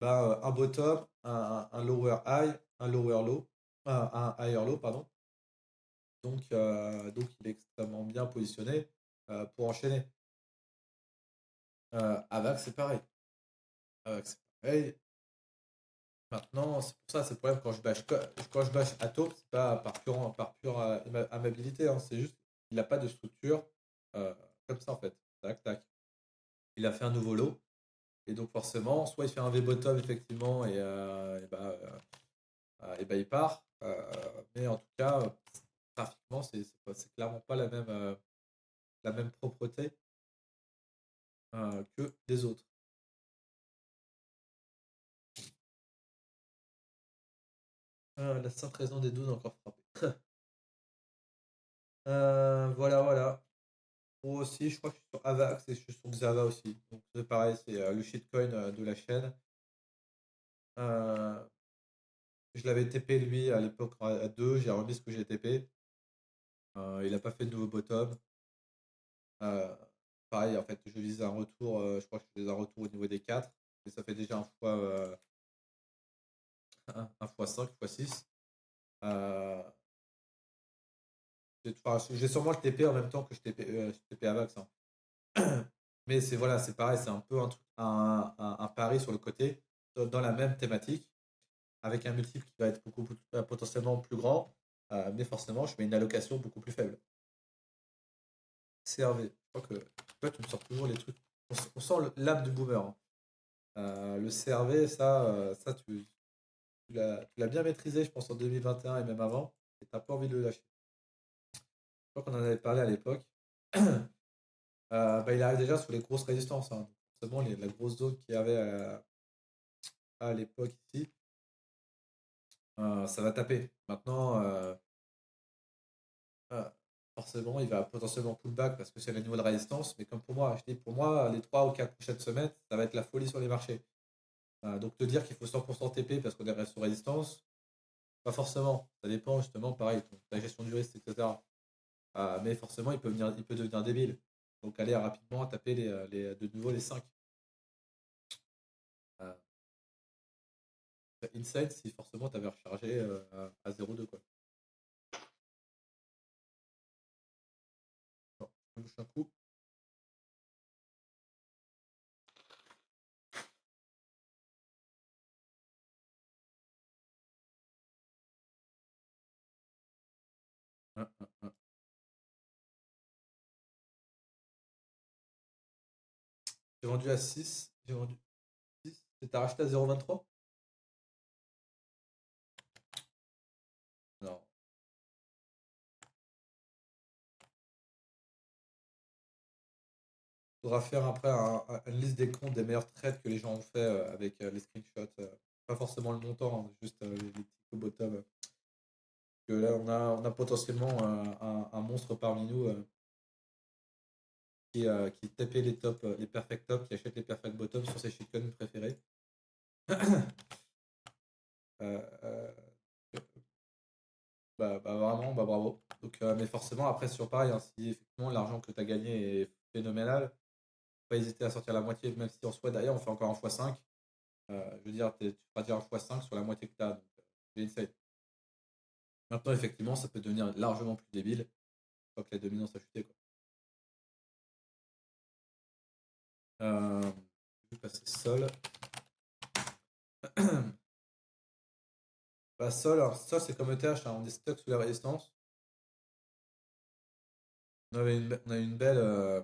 un bottom, un lower high, un lower low, un higher low, pardon. Donc il est extrêmement bien positionné pour enchaîner. Avax, c'est pareil. Avax, c'est pareil. Maintenant, c'est pour ça, c'est le problème quand je bâche Atom, c'est pas par pure amabilité, hein, c'est juste qu'il n'a pas de structure comme ça en fait. Tac, tac. Il a fait un nouveau lot. Et donc forcément, soit il fait un V-bottom effectivement et il part. Mais en tout cas, graphiquement, c'est clairement pas la même propreté que des autres. La sainte raison des 12 encore frappé. Voilà, voilà. Moi aussi, je crois que je suis sur Avax et je suis sur Xava aussi. Donc c'est pareil, c'est le shitcoin de la chaîne. Euh, je l'avais TP lui à l'époque à 2, j'ai remis ce que j'ai TP. Il n'a pas fait de nouveau bottom. pareil, en fait, je vise un retour, je crois que je vise un retour au niveau des 4 et ça fait déjà un fois 5 fois 6. Euh, j'ai sûrement le TP en même temps que je TP Avax, hein. Mais c'est voilà, c'est pareil, c'est un peu un pari sur le côté, dans la même thématique, avec un multiple qui va être potentiellement plus grand, mais forcément, je mets une allocation beaucoup plus faible. CRV, je crois que toi, tu me sors toujours les trucs. On sent l'âme du boomer, hein. Le CRV, ça tu l'as bien maîtrisé, je pense, en 2021 et même avant, et t'as pas envie de le lâcher. Je crois qu'on en avait parlé à l'époque. Bah, il arrive déjà sous les grosses résistances, hein. Forcément, la grosse zone qu'il y avait à l'époque ici, ça va taper. Maintenant, euh, forcément, il va potentiellement pullback parce que c'est le niveau de résistance. Mais comme pour moi, je dis pour moi, les 3 ou 4 prochaines semaines, ça va être la folie sur les marchés. Donc te dire qu'il faut 100% TP parce qu'on est sous résistance, pas forcément. Ça dépend justement, pareil, de la gestion du risque, etc. Mais forcément, il peut devenir débile. Donc aller rapidement taper de nouveau les 5. Inside si forcément tu avais rechargé à 0,2 quoi. Bon, je me bouge un coup. Hein, hein, hein. J'ai vendu à 6. J'ai vendu 6. Et t'as racheté à 0,23? Non. Faudra faire après une liste des comptes des meilleurs trades que les gens ont fait avec les screenshots. Pas forcément le montant, hein, juste les petits au bottom. Que là, on a potentiellement un monstre parmi nous qui tapait les tops, les perfect tops, qui achète les perfect bottoms sur ses shitcoins préférés. Euh, euh, bah, vraiment, bah bravo. Donc, mais forcément, après, sur pareil, hein, si effectivement l'argent que tu as gagné est phénoménal, faut pas hésiter à sortir la moitié, même si en soi, d'ailleurs, on fait encore un x5. Je veux dire, tu feras déjà un x5 sur la moitié que tu as. Donc, j'ai insane. Maintenant, effectivement, ça peut devenir largement plus débile une fois que la dominance a chuté, quoi. Je vais passer sol. Bah, sol, alors, sol, c'est comme ETH, hein, on est stock sous la résistance. On a une belle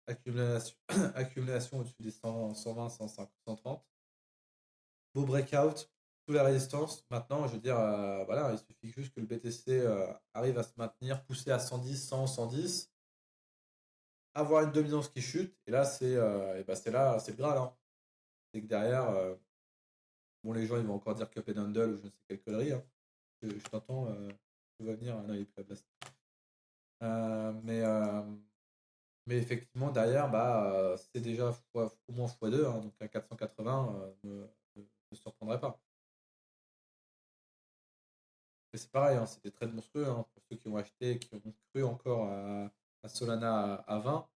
accumulation, accumulation au-dessus des 100, 120, 150, 130. Beau breakout sous la résistance. Maintenant, je veux dire, voilà, il suffit juste que le BTC arrive à se maintenir, pousser à 110, 100, 110, avoir une dominance qui chute, et là, et bah, c'est là, c'est le Graal, hein. C'est que derrière, bon, les gens, ils vont encore dire cup and handle ou je ne sais quelle connerie, hein. Je t'entends, tu vas venir, non, il est plus à place. Euh, mais, euh, mais effectivement, derrière, bah, c'est déjà au moins x2, hein, donc un 480 ne surprendrait pas. Et c'est pareil, hein, c'est des trades monstrueux, hein, pour ceux qui ont acheté, qui ont cru encore à Solana à 20,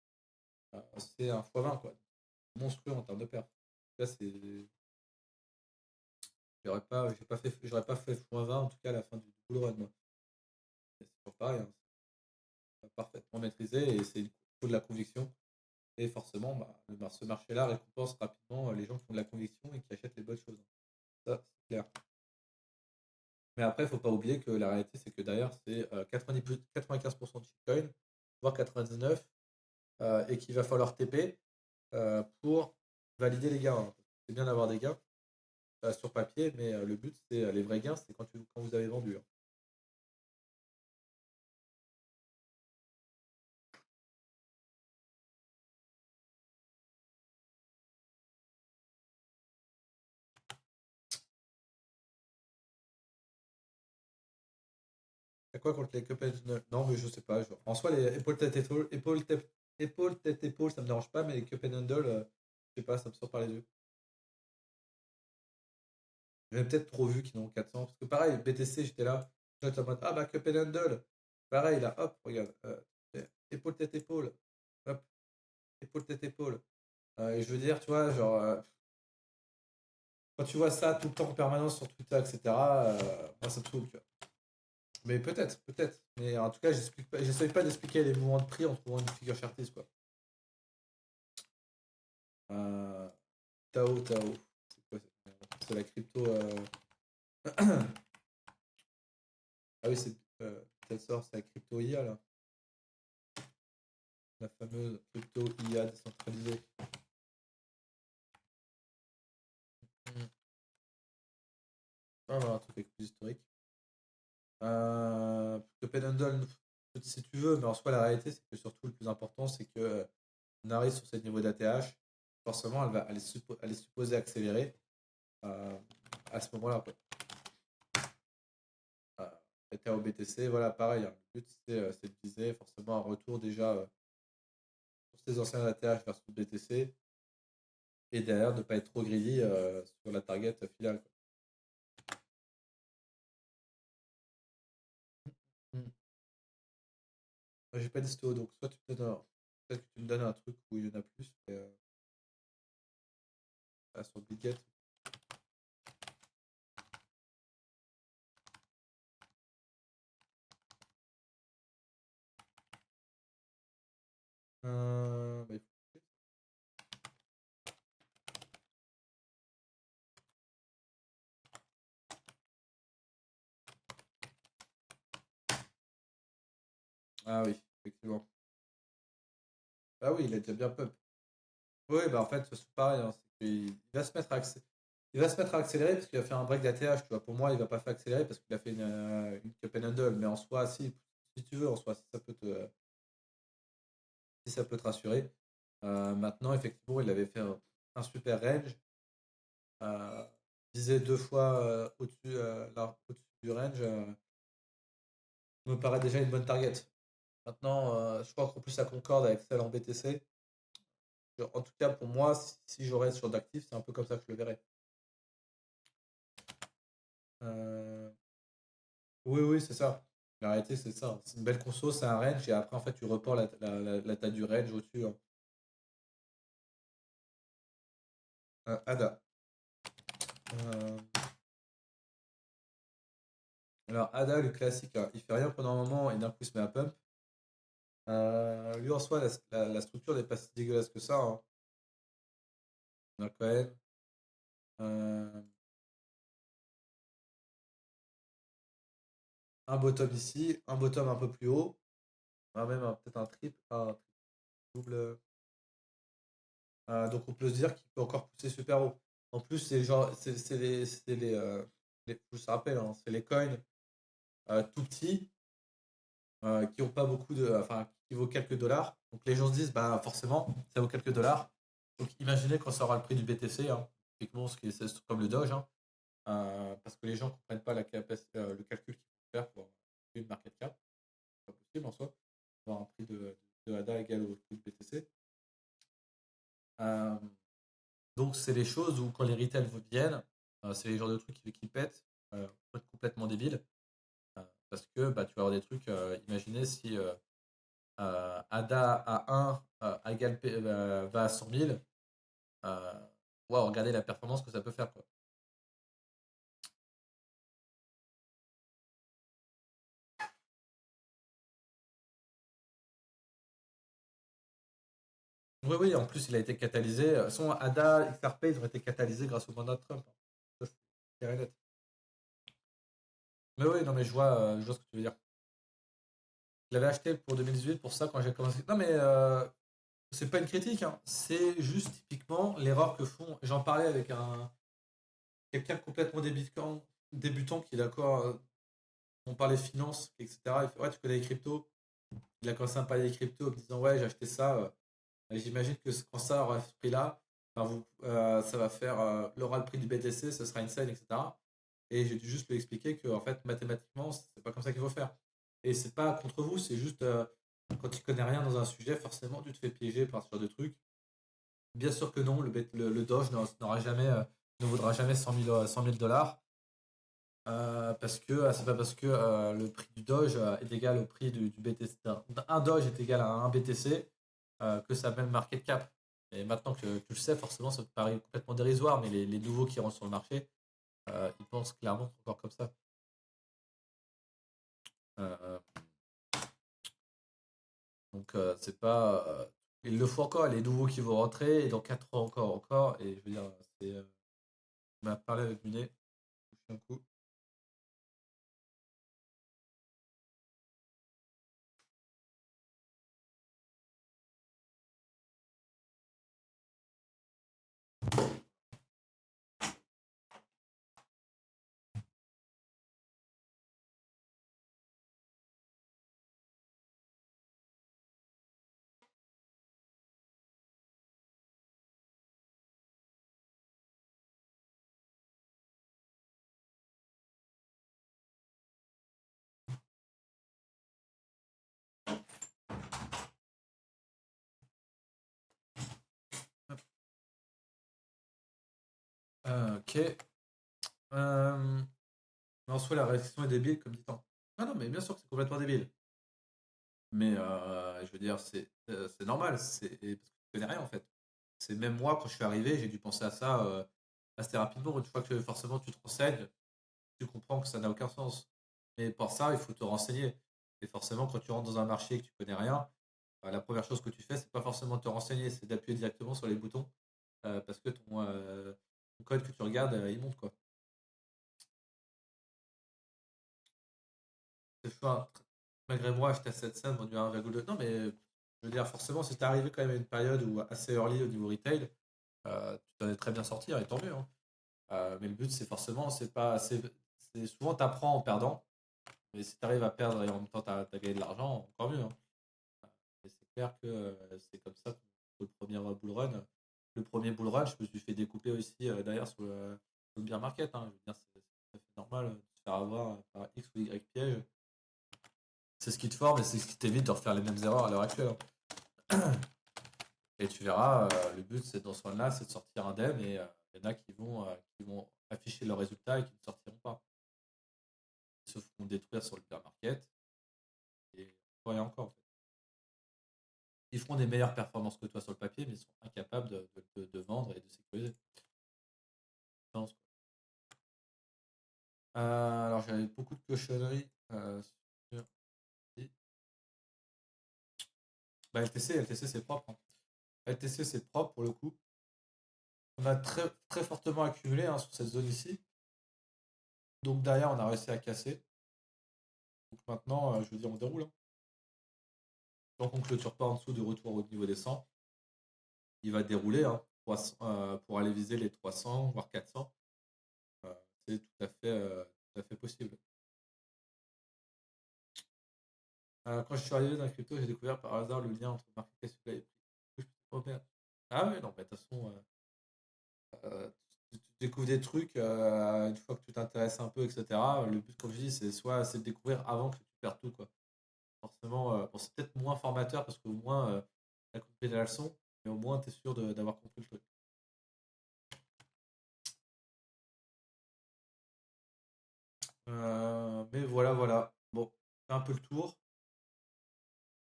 c'est un x20, quoi. Monstrueux en termes de perte. Là, j'aurais pas fait x20 en tout cas à la fin du bull run, moi. C'est toujours pareil, hein, c'est parfaitement maîtrisé et c'est il faut de la conviction. Et forcément, bah, ce marché-là récompense rapidement les gens qui ont de la conviction et qui achètent les bonnes choses. Ça, c'est clair. Mais après, il ne faut pas oublier que la réalité, c'est que derrière, c'est 95% de shitcoin, voire 99%, et qu'il va falloir TP pour valider les gains, hein. C'est bien d'avoir des gains sur papier, mais le but, c'est les vrais gains, c'est quand vous avez vendu, hein. C'est quoi contre les Copenhagen? Non, mais je sais pas. En soi, les épaule, tête, épaule, ça me dérange pas, mais les cup and handle, je sais pas, ça me sort par les yeux. J'avais peut-être trop vu qu'ils n'ont 400. Parce que pareil, BTC, j'étais là. J'étais en mode, ah bah, cup and handle. Pareil, là, hop, regarde. Épaule, tête, épaule. Hop. épaule, tête, épaule. Et je veux dire, tu vois, genre, quand tu vois ça tout le temps en permanence sur Twitter, etc., moi, ça me saoule, tu vois. Mais peut-être, peut-être. Mais en tout cas, j'essaye pas d'expliquer les mouvements de prix en trouvant une figure chartiste, quoi. Euh, Tao, Tao. C'est quoi cette merde? C'est la crypto. Ah oui, c'est. Quelle sort, c'est la crypto IA, là. La fameuse crypto IA décentralisée. Hmm. Ah, voilà, un truc avec plus historique. Le Penhandle, si tu veux, mais en soi, la réalité, c'est que surtout, le plus important, c'est que on arrive sur ces niveaux d'ATH. Forcément, elle est supposée accélérer euh, à ce moment-là, quoi. Euh, et au BTC, voilà, pareil, hein. Le but, c'est de viser forcément un retour déjà sur ces anciens ATH versus BTC et derrière de ne pas être trop greedy sur la target finale, quoi. Mm. J'ai pas d'histo, donc soit tu me donnes peut-être que tu me donnes un truc où il y en a plus, mais sur Bitget. Bah, ah oui, effectivement. Ah oui, il a déjà bien pump. Oui, bah en fait, c'est pareil, hein, c'est qu'il va se mettre à il va se mettre à accélérer parce qu'il a fait un break d'ATH, tu vois. Pour moi, il va pas faire accélérer parce qu'il a fait une cup and handle, mais en soi, si tu veux, en soi, si ça peut te rassurer. Maintenant, effectivement, il avait fait un super range, euh, visait deux fois au-dessus du range, me paraît déjà une bonne target. Maintenant, je crois qu'en plus ça concorde avec celle en BTC. En tout cas, pour moi, si j'aurais sur d'actifs, c'est un peu comme ça que je le verrais. Euh, oui, oui, c'est ça. La réalité, c'est ça. C'est une belle conso, c'est un range, et après, en fait, tu reports la taille du range au-dessus, hein. ADA. Euh, alors, ADA, le classique, hein, il fait rien pendant un moment et d'un coup, il se met à pump. Lui, en soi, la structure n'est pas si dégueulasse que ça, hein. On a quand même euh, un bottom ici, un bottom un peu plus haut, même peut-être un double. Donc on peut se dire qu'il peut encore pousser super haut. En plus, c'est genre, je me rappelle, hein, c'est les coins tout petits qui ont pas beaucoup enfin, qui vaut quelques dollars. Donc les gens se disent, bah forcément, ça vaut quelques dollars. Donc imaginez quand ça aura le prix du BTC, hein, typiquement, c'est comme le Doge, hein, parce que les gens ne comprennent pas le calcul qu'il faut faire pour une market cap. C'est pas possible en soi, avoir un prix de ADA égal au prix du BTC. Euh, donc c'est les choses où quand les retails viennent, c'est les genres de trucs qui pètent, pour être complètement débiles. Parce que bah, tu vas avoir des trucs, imaginez si ADA à 1 va à 100 000, euh, wow, regardez la performance que ça peut faire, quoi. Oui, oui, en plus il a été catalysé. Son ADA, XRP, ils ont été catalysés grâce au mandat de Trump, hein. Ça, c'est clair et net. Mais oui, non, mais je vois ce que tu veux dire. Je l'avais acheté pour 2018 pour ça quand j'ai commencé. Non, mais c'est pas une critique, hein. C'est juste typiquement l'erreur que font. J'en parlais avec quelqu'un complètement débutant qui est d'accord. On parlait finance, etc. Il fait, ouais, tu connais les cryptos. Il a commencé à me parler des cryptos en me disant, ouais, j'ai acheté ça. J'imagine que quand ça aura ce prix-là, enfin, ça va faire, l'aura le prix du BTC, ce sera une scène, etc. Et j'ai dû juste lui expliquer que, en fait, mathématiquement, c'est pas comme ça qu'il faut faire. Et c'est pas contre vous, c'est juste quand tu connais rien dans un sujet, forcément, tu te fais piéger par ce genre de trucs. Bien sûr que non, le Doge n'aura jamais, ne vaudra jamais 100 000 dollars. Parce que c'est pas parce que le prix du Doge est égal au prix du BTC. Un Doge est égal à un BTC que sa même market cap. Et maintenant que tu le sais, forcément, ça te paraît complètement dérisoire, mais les nouveaux qui rentrent sur le marché, ils pensent clairement encore comme ça. Euh, donc, c'est pas. Il le faut encore, les nouveaux qui vont rentrer, et dans 4 ans encore. Et je veux dire, c'est. On m'a parlé avec Munet, un coup. Ok. Mais en soi, la réaction est débile, comme dit tant. Ah non, mais bien sûr que c'est complètement débile. Mais je veux dire, c'est normal, c'est parce que tu connais rien en fait. C'est même moi, quand je suis arrivé, j'ai dû penser à ça assez rapidement. Une fois que forcément tu te renseignes, tu comprends que ça n'a aucun sens. Mais pour ça, il faut te renseigner. Et forcément, quand tu rentres dans un marché et que tu connais rien, la première chose que tu fais, c'est pas forcément te renseigner, c'est d'appuyer directement sur les boutons parce que ton code que tu regardes, il monte quoi. Enfin, malgré moi, j'étais à 7 cents, vendu à 1,2. Non, mais je veux dire, forcément, si t'es arrivé quand même à une période où assez early au niveau retail, tu t'en es très bien sorti, et tant mieux, hein. Mais le but, c'est forcément, c'est pas. C'est souvent, t'apprends en perdant, mais si t'arrives à perdre et en même temps, t'as gagné de l'argent, encore mieux, hein. Et c'est clair que c'est comme ça que le premier bull run. Le premier bull run, je me suis fait découper aussi derrière sur le bear market, hein. Je veux dire, c'est tout à fait normal de se faire avoir par X ou Y piège. C'est ce qui te forme et c'est ce qui t'évite de refaire les mêmes erreurs à l'heure actuelle, hein. Et tu verras, le but c'est dans ce run-là, c'est de sortir indemne et il y en a qui vont afficher leurs résultats et qui ne sortiront pas. Ils se feront détruire sur le bear market et encore et encore en fait. Ils feront des meilleures performances que toi sur le papier, mais ils sont incapables de vendre et de sécuriser. Alors j'avais beaucoup de cochonneries sur. Bah, LTC c'est propre, hein. LTC c'est propre pour le coup. On a très, très fortement accumulé hein, sur cette zone ici. Donc derrière, on a réussi à casser. Donc maintenant, je veux dire, on déroule, hein. Tant qu'on ne clôture pas en dessous du retour au niveau des 100, il va dérouler hein, pour aller viser les 300, voire 400. Euh, c'est tout à fait possible. Quand je suis arrivé dans la crypto, j'ai découvert par hasard le lien entre market cap supply et prix. Oh merde. Ah ouais, non, mais de toute façon, tu découvres des trucs une fois que tu t'intéresses un peu, etc. Le but, comme je dis, c'est de découvrir avant que tu perdes tout, quoi. Forcément, bon, c'est peut-être moins formateur parce qu'au moins, tu as compris la leçon, mais au moins, tu es sûr d'avoir compris le truc. Mais voilà, voilà. Bon, c'est un peu le tour.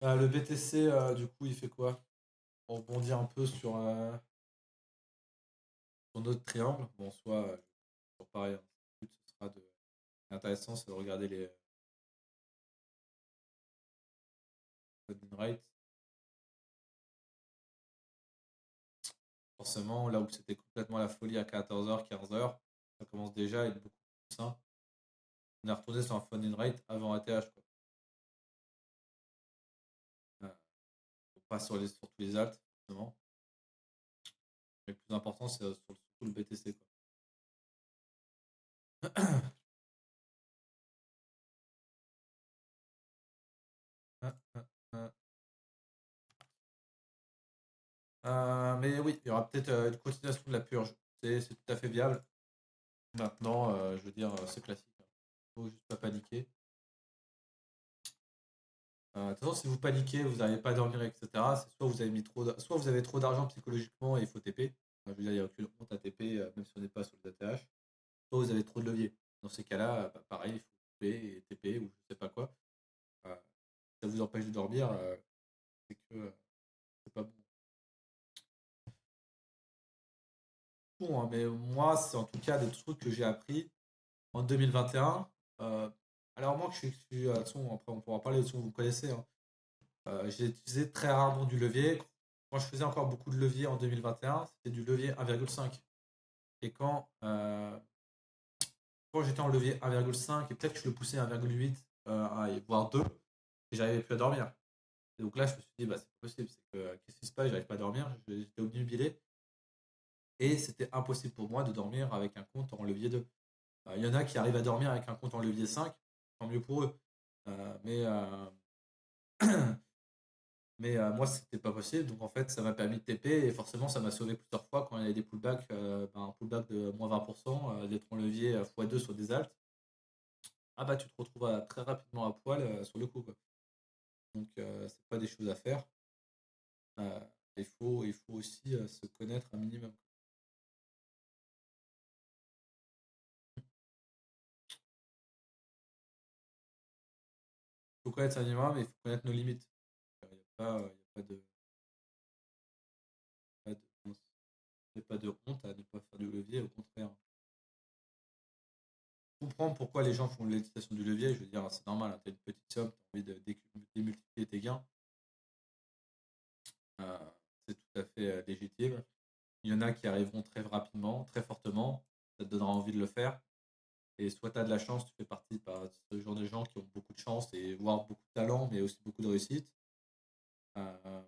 Le BTC, du coup, il fait quoi? On rebondit un peu sur notre triangle. Bon, soit, toujours pareil, hein. Le but, ce sera l'intéressant, c'est de regarder les funding rates. Forcément, là où c'était complètement la folie à 14h, 15h, ça commence déjà à être beaucoup plus sain. On est retourné sur un funding rate avant ATH, quoi. Euh, Pas sur tous les alts, forcément. Mais le plus important, c'est surtout le BTC, quoi. Mais oui, il y aura peut-être une continuation de la purge. C'est tout à fait viable. Maintenant, je veux dire, c'est classique, hein. Faut juste pas paniquer. De toute façon, si vous paniquez, vous n'arrivez pas à dormir, etc., c'est soit vous avez trop d'argent psychologiquement et il faut TP. Je veux dire, il n'y a aucune honte à TP, même si on n'est pas sur le ATH. Soit vous avez trop de levier. Dans ces cas-là, bah, pareil, il faut TP et TP ou je sais pas quoi. Ça vous empêche de dormir, c'est que c'est pas tout, hein, mais moi, c'est en tout cas des trucs que j'ai appris en 2021. Euh, alors moi, de toute façon, après on pourra parler, de toute façon, vous connaissez, hein. J'ai utilisé très rarement du levier. Quand je faisais encore beaucoup de levier en 2021, c'était du levier 1,5. Et quand j'étais en levier 1,5, et peut-être que je le poussais à 1,8, voire 2, et j'arrivais plus à dormir. Et donc là, je me suis dit, bah, c'est pas possible. Qu'est-ce qui se passe? J'arrive pas à dormir. J'étais obnubilé. Et c'était impossible pour moi de dormir avec un compte en levier 2. Il y en a qui arrivent à dormir avec un compte en levier 5, tant mieux pour eux. Mais moi, c'était pas possible. Donc en fait, ça m'a permis de TP et forcément, ça m'a sauvé plusieurs fois quand il y avait des pullbacks, un pullback de moins 20%, d'être en levier x2 sur des alts. Ah bah, tu te retrouves très rapidement à poil sur le coup, quoi. Donc, c'est pas des choses à faire. Euh, il faut aussi se connaître un minimum. Il faut connaître un minimum, mais il faut connaître nos limites. Il n'y a pas, y a pas de, y a pas de honte à ne pas faire du levier, au contraire. Comprendre pourquoi les gens font l'utilisation du levier, je veux dire, c'est normal, hein, tu as une petite somme, tu as envie de démultiplier tes gains, euh, c'est tout à fait légitime. Il y en a qui arriveront très rapidement, très fortement, ça te donnera envie de le faire. Et soit tu as de la chance, tu fais partie de ce genre de gens qui ont beaucoup de chance et voire beaucoup de talent, mais aussi beaucoup de réussite. Euh,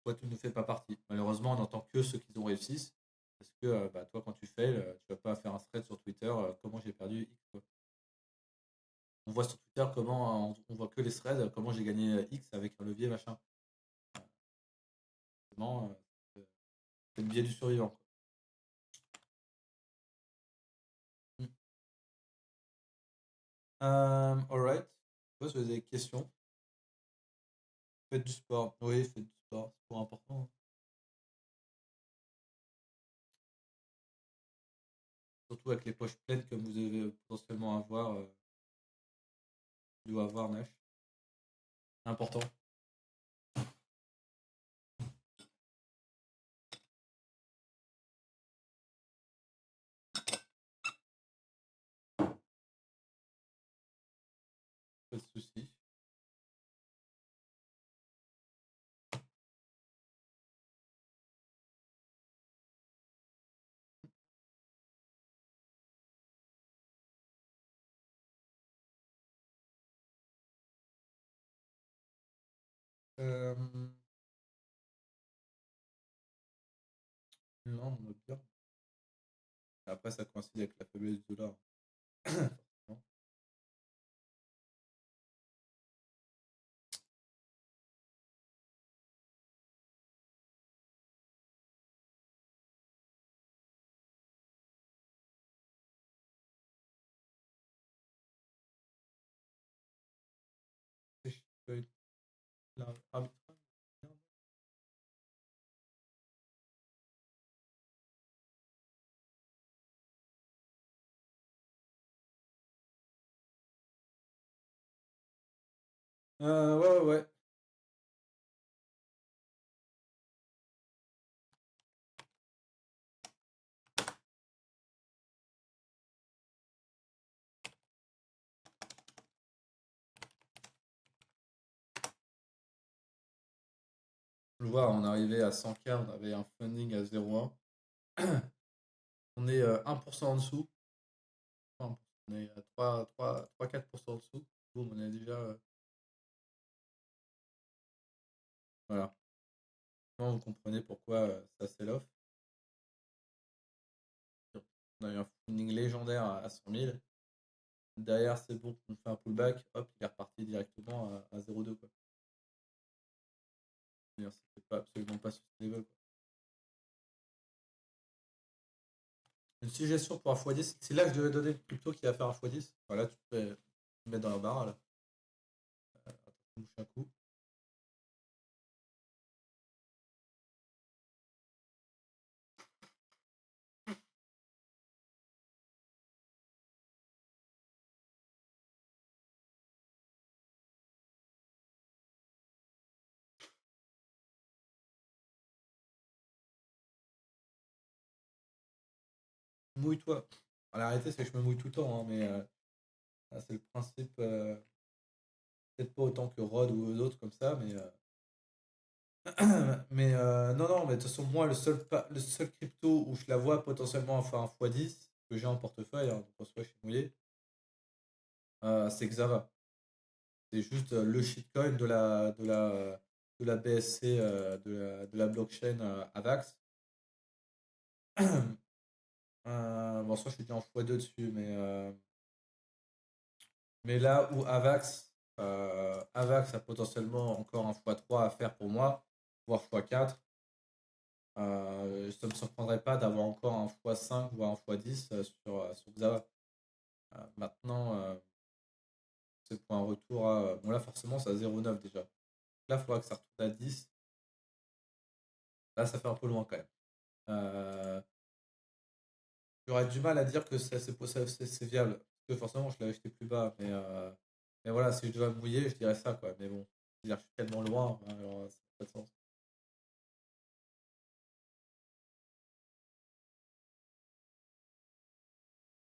Soit tu ne fais pas partie. Malheureusement, on n'entend que ceux qui ont réussi. Parce que bah, toi, quand tu fails, tu vas pas faire un thread sur Twitter, comment j'ai perdu X, quoi. On voit sur Twitter comment on voit que les threads, comment j'ai gagné X avec un levier, machin. Vraiment, c'est le biais du survivant, quoi. Mm. Alright. Je sais pas si vous avez des questions. Faites du sport. Oui, faites du sport. C'est pour important, hein. Surtout avec les poches pleines comme vous devez potentiellement avoir, tu dois avoir, Nash. Important. Pas de soucis. Euh, non, on a bien. Après, ça coïncide avec la faiblesse du dollar. Forcément. Et je peux l'arbitrage. Ouais, ouais, ouais. Je vois, on arrivait à 100K, on avait un funding à 0,1. On est 1% en dessous. Enfin, on est à 3-4% en dessous. Boum, on est déjà. Voilà. Maintenant, vous comprenez pourquoi ça sell-off. On a eu un funding légendaire à 100 000. Derrière, c'est bon, on fait un pullback. Hop, il est reparti directement à 0,2, quoi. C'était pas, absolument pas sustainable, quoi. Une suggestion pour un x10, c'est là que je devais donner le crypto qui va faire un x10. Voilà, tu peux le mettre dans la barre là. Attends, je bouge un coup. mouille-toi. La réalité, c'est que je me mouille tout le temps, hein, mais c'est le principe, peut-être pas autant que Rod ou d'autres comme ça, mais non, non, mais de toute façon, moi, le seul crypto où je la vois potentiellement faire un x10 que j'ai en portefeuille, hein, donc en soi, je suis mouillé, c'est Xava. C'est juste le shitcoin de la BSC, de la blockchain AVAX. Bon, soit je suis déjà en x2 dessus, mais là où Avax a potentiellement encore un x3 à faire pour moi, voire x4, ça ne me surprendrait pas d'avoir encore un x5 voire un x10 sur Xava. Maintenant, c'est pour un retour à. Bon, là, forcément, c'est à 0,9 déjà. Là, il faudra que ça retourne à 10. Là, ça fait un peu loin quand même. Euh, J'aurais du mal à dire que c'est viable. Parce que forcément, je l'ai acheté plus bas. Mais voilà, si je dois me mouiller, je dirais ça, quoi. Mais bon, je suis tellement loin, alors ça n'a pas de sens.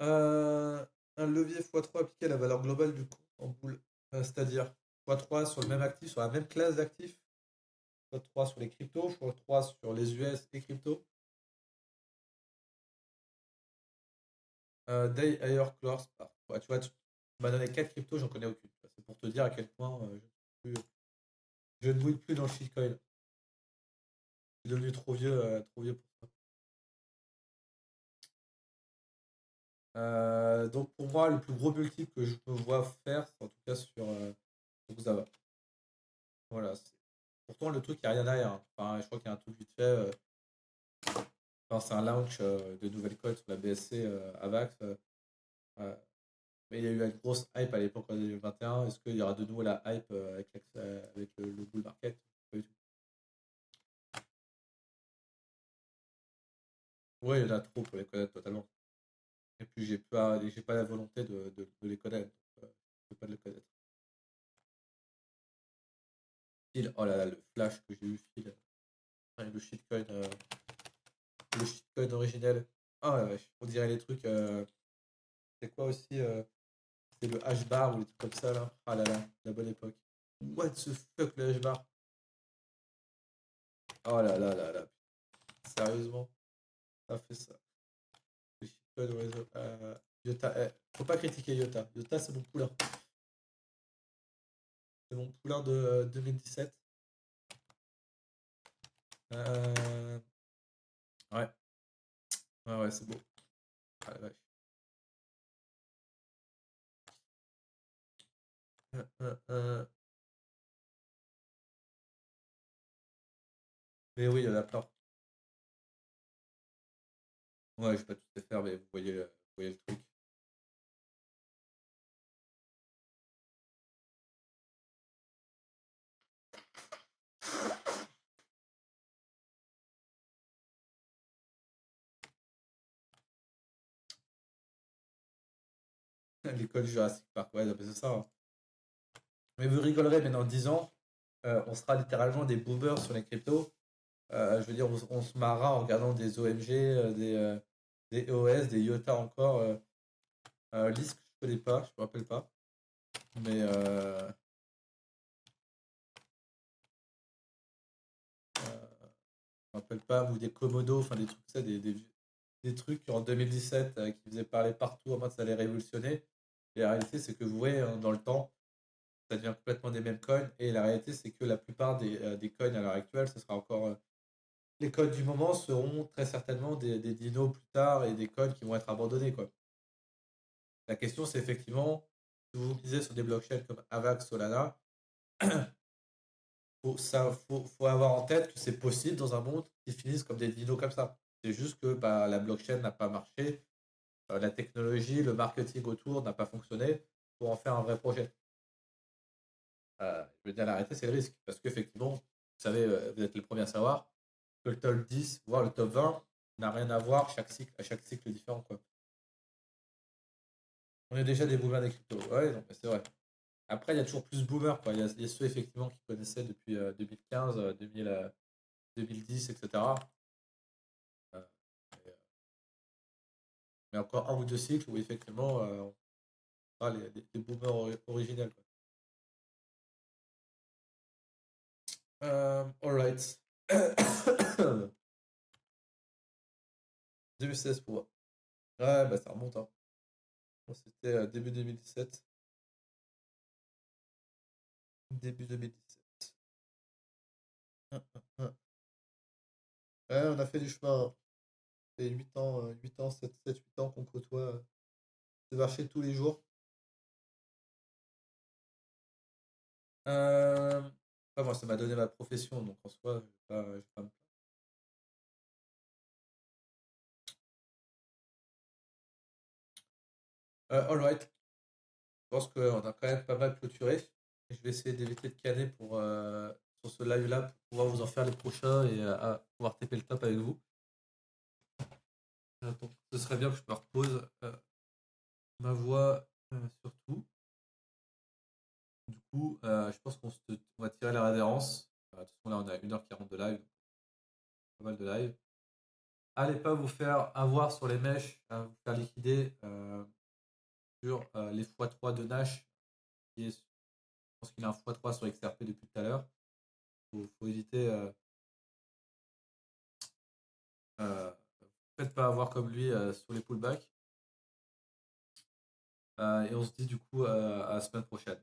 Euh, un levier x3 appliqué à la valeur globale du compte en boule. C'est-à-dire x3 sur le même actif, sur la même classe d'actifs, x3 sur les cryptos, x3 sur les US et cryptos. Day Ayer Clore Spark. Ouais, tu vois, tu m'as donné 4 cryptos, j'en connais aucune. C'est pour te dire à quel point je ne bouille plus dans le shitcoin. Je suis devenu trop vieux pour ça. Donc pour moi, le plus gros multiple que je me vois faire, c'est en tout cas sur Xava. Voilà. Pourtant, le truc, il n'y a rien derrière, hein. Enfin, je crois qu'il y a un truc vite fait. Enfin, c'est un launch de nouvelles codes sur la BSC AVAX. Euh, mais il y a eu une grosse hype à l'époque en 2021. Est-ce qu'il y aura de nouveau la hype avec le bull market? Pas du tout. Ouais, il y en a trop pour les connaître totalement. Et puis, j'ai pas la volonté de les connaître. Donc, je peux pas les connaître. Phil, oh là là, le flash que j'ai eu, Phil. Ouais, le shitcoin originel. Ah ouais, ouais, on dirait les trucs. C'est quoi aussi c'est le H-bar ou les trucs comme ça là. Ah là là, la bonne époque. What the fuck le H-bar? Oh là là là là. Sérieusement, ça fait ça. Le shitcoin au réseau. Yota, faut pas critiquer Yota. Yota, c'est mon poulain. C'est mon poulain de 2017. Euh, ouais, ouais, ouais, c'est beau. Ah la vache. Euh, euh, euh. Mais oui, il y en a plein. Ouais, je vais pas tout les faire, mais vous voyez le truc. L'école Jurassic Park, ouais, c'est ça, hein. Mais vous rigolerez, mais dans 10 ans, on sera littéralement des boomers sur les cryptos. Je veux dire, on se marra en regardant des OMG, des EOS, des IOTA encore. Lisk, je connais pas, je me rappelle pas. Mais je me rappelle pas, ou des Komodo, enfin des trucs, ça, des trucs en 2017 qui faisaient parler partout en mode ça allait révolutionner. Et la réalité, c'est que vous voyez, hein, dans le temps, ça devient complètement des mêmes coins. Et la réalité, c'est que la plupart des coins à l'heure actuelle, ce sera encore. Les coins du moment seront très certainement des dinos plus tard et des coins qui vont être abandonnés, quoi. La question, c'est effectivement, si vous misez sur des blockchains comme Avax, Solana, faut avoir en tête que c'est possible dans un monde qui finisse comme des dinos comme ça. C'est juste que bah, la blockchain n'a pas marché, la technologie, le marketing autour n'a pas fonctionné pour en faire un vrai projet. Je veux dire, la réalité, c'est le risque. Parce qu'effectivement, vous savez, vous êtes les premiers à savoir que le top 10, voire le top 20, n'a rien à voir à chaque cycle différent, quoi. On est déjà des boomers des cryptos. Ouais, non, mais c'est vrai. Après, il y a toujours plus boomers, quoi. Il y a ceux effectivement qui connaissaient depuis 2015, 2010, etc. Euh, Mais encore un ou deux cycles où effectivement, on fera les boomers originels, quoi. Alright. 2016 pour moi. Ouais, bah ça remonte, hein. Moi, c'était début 2017. Début 2017. Ouais, on a fait du chemin, hein. Ça fait 8 ans, 8 ans, 7 8 ans qu'on côtoie ce marché tous les jours. Moi, ça m'a donné ma profession, donc en soi, je vais pas me alright. Je pense qu'on a quand même pas mal clôturé. Je vais essayer d'éviter de canner sur ce live-là pour pouvoir vous en faire les prochains et pouvoir taper le top avec vous. Attends, ce serait bien que je me repose ma voix surtout. Du coup, je pense on va tirer la révérence. De toute façon, là, on a 1h40 de live, pas mal de live. Allez pas vous faire avoir sur les mèches, vous faire liquider sur les x3 de Nash, je pense qu'il a un x3 sur XRP depuis tout à l'heure. Faut éviter. Faites pas avoir comme lui sur les pullbacks. Et on se dit du coup à la semaine prochaine.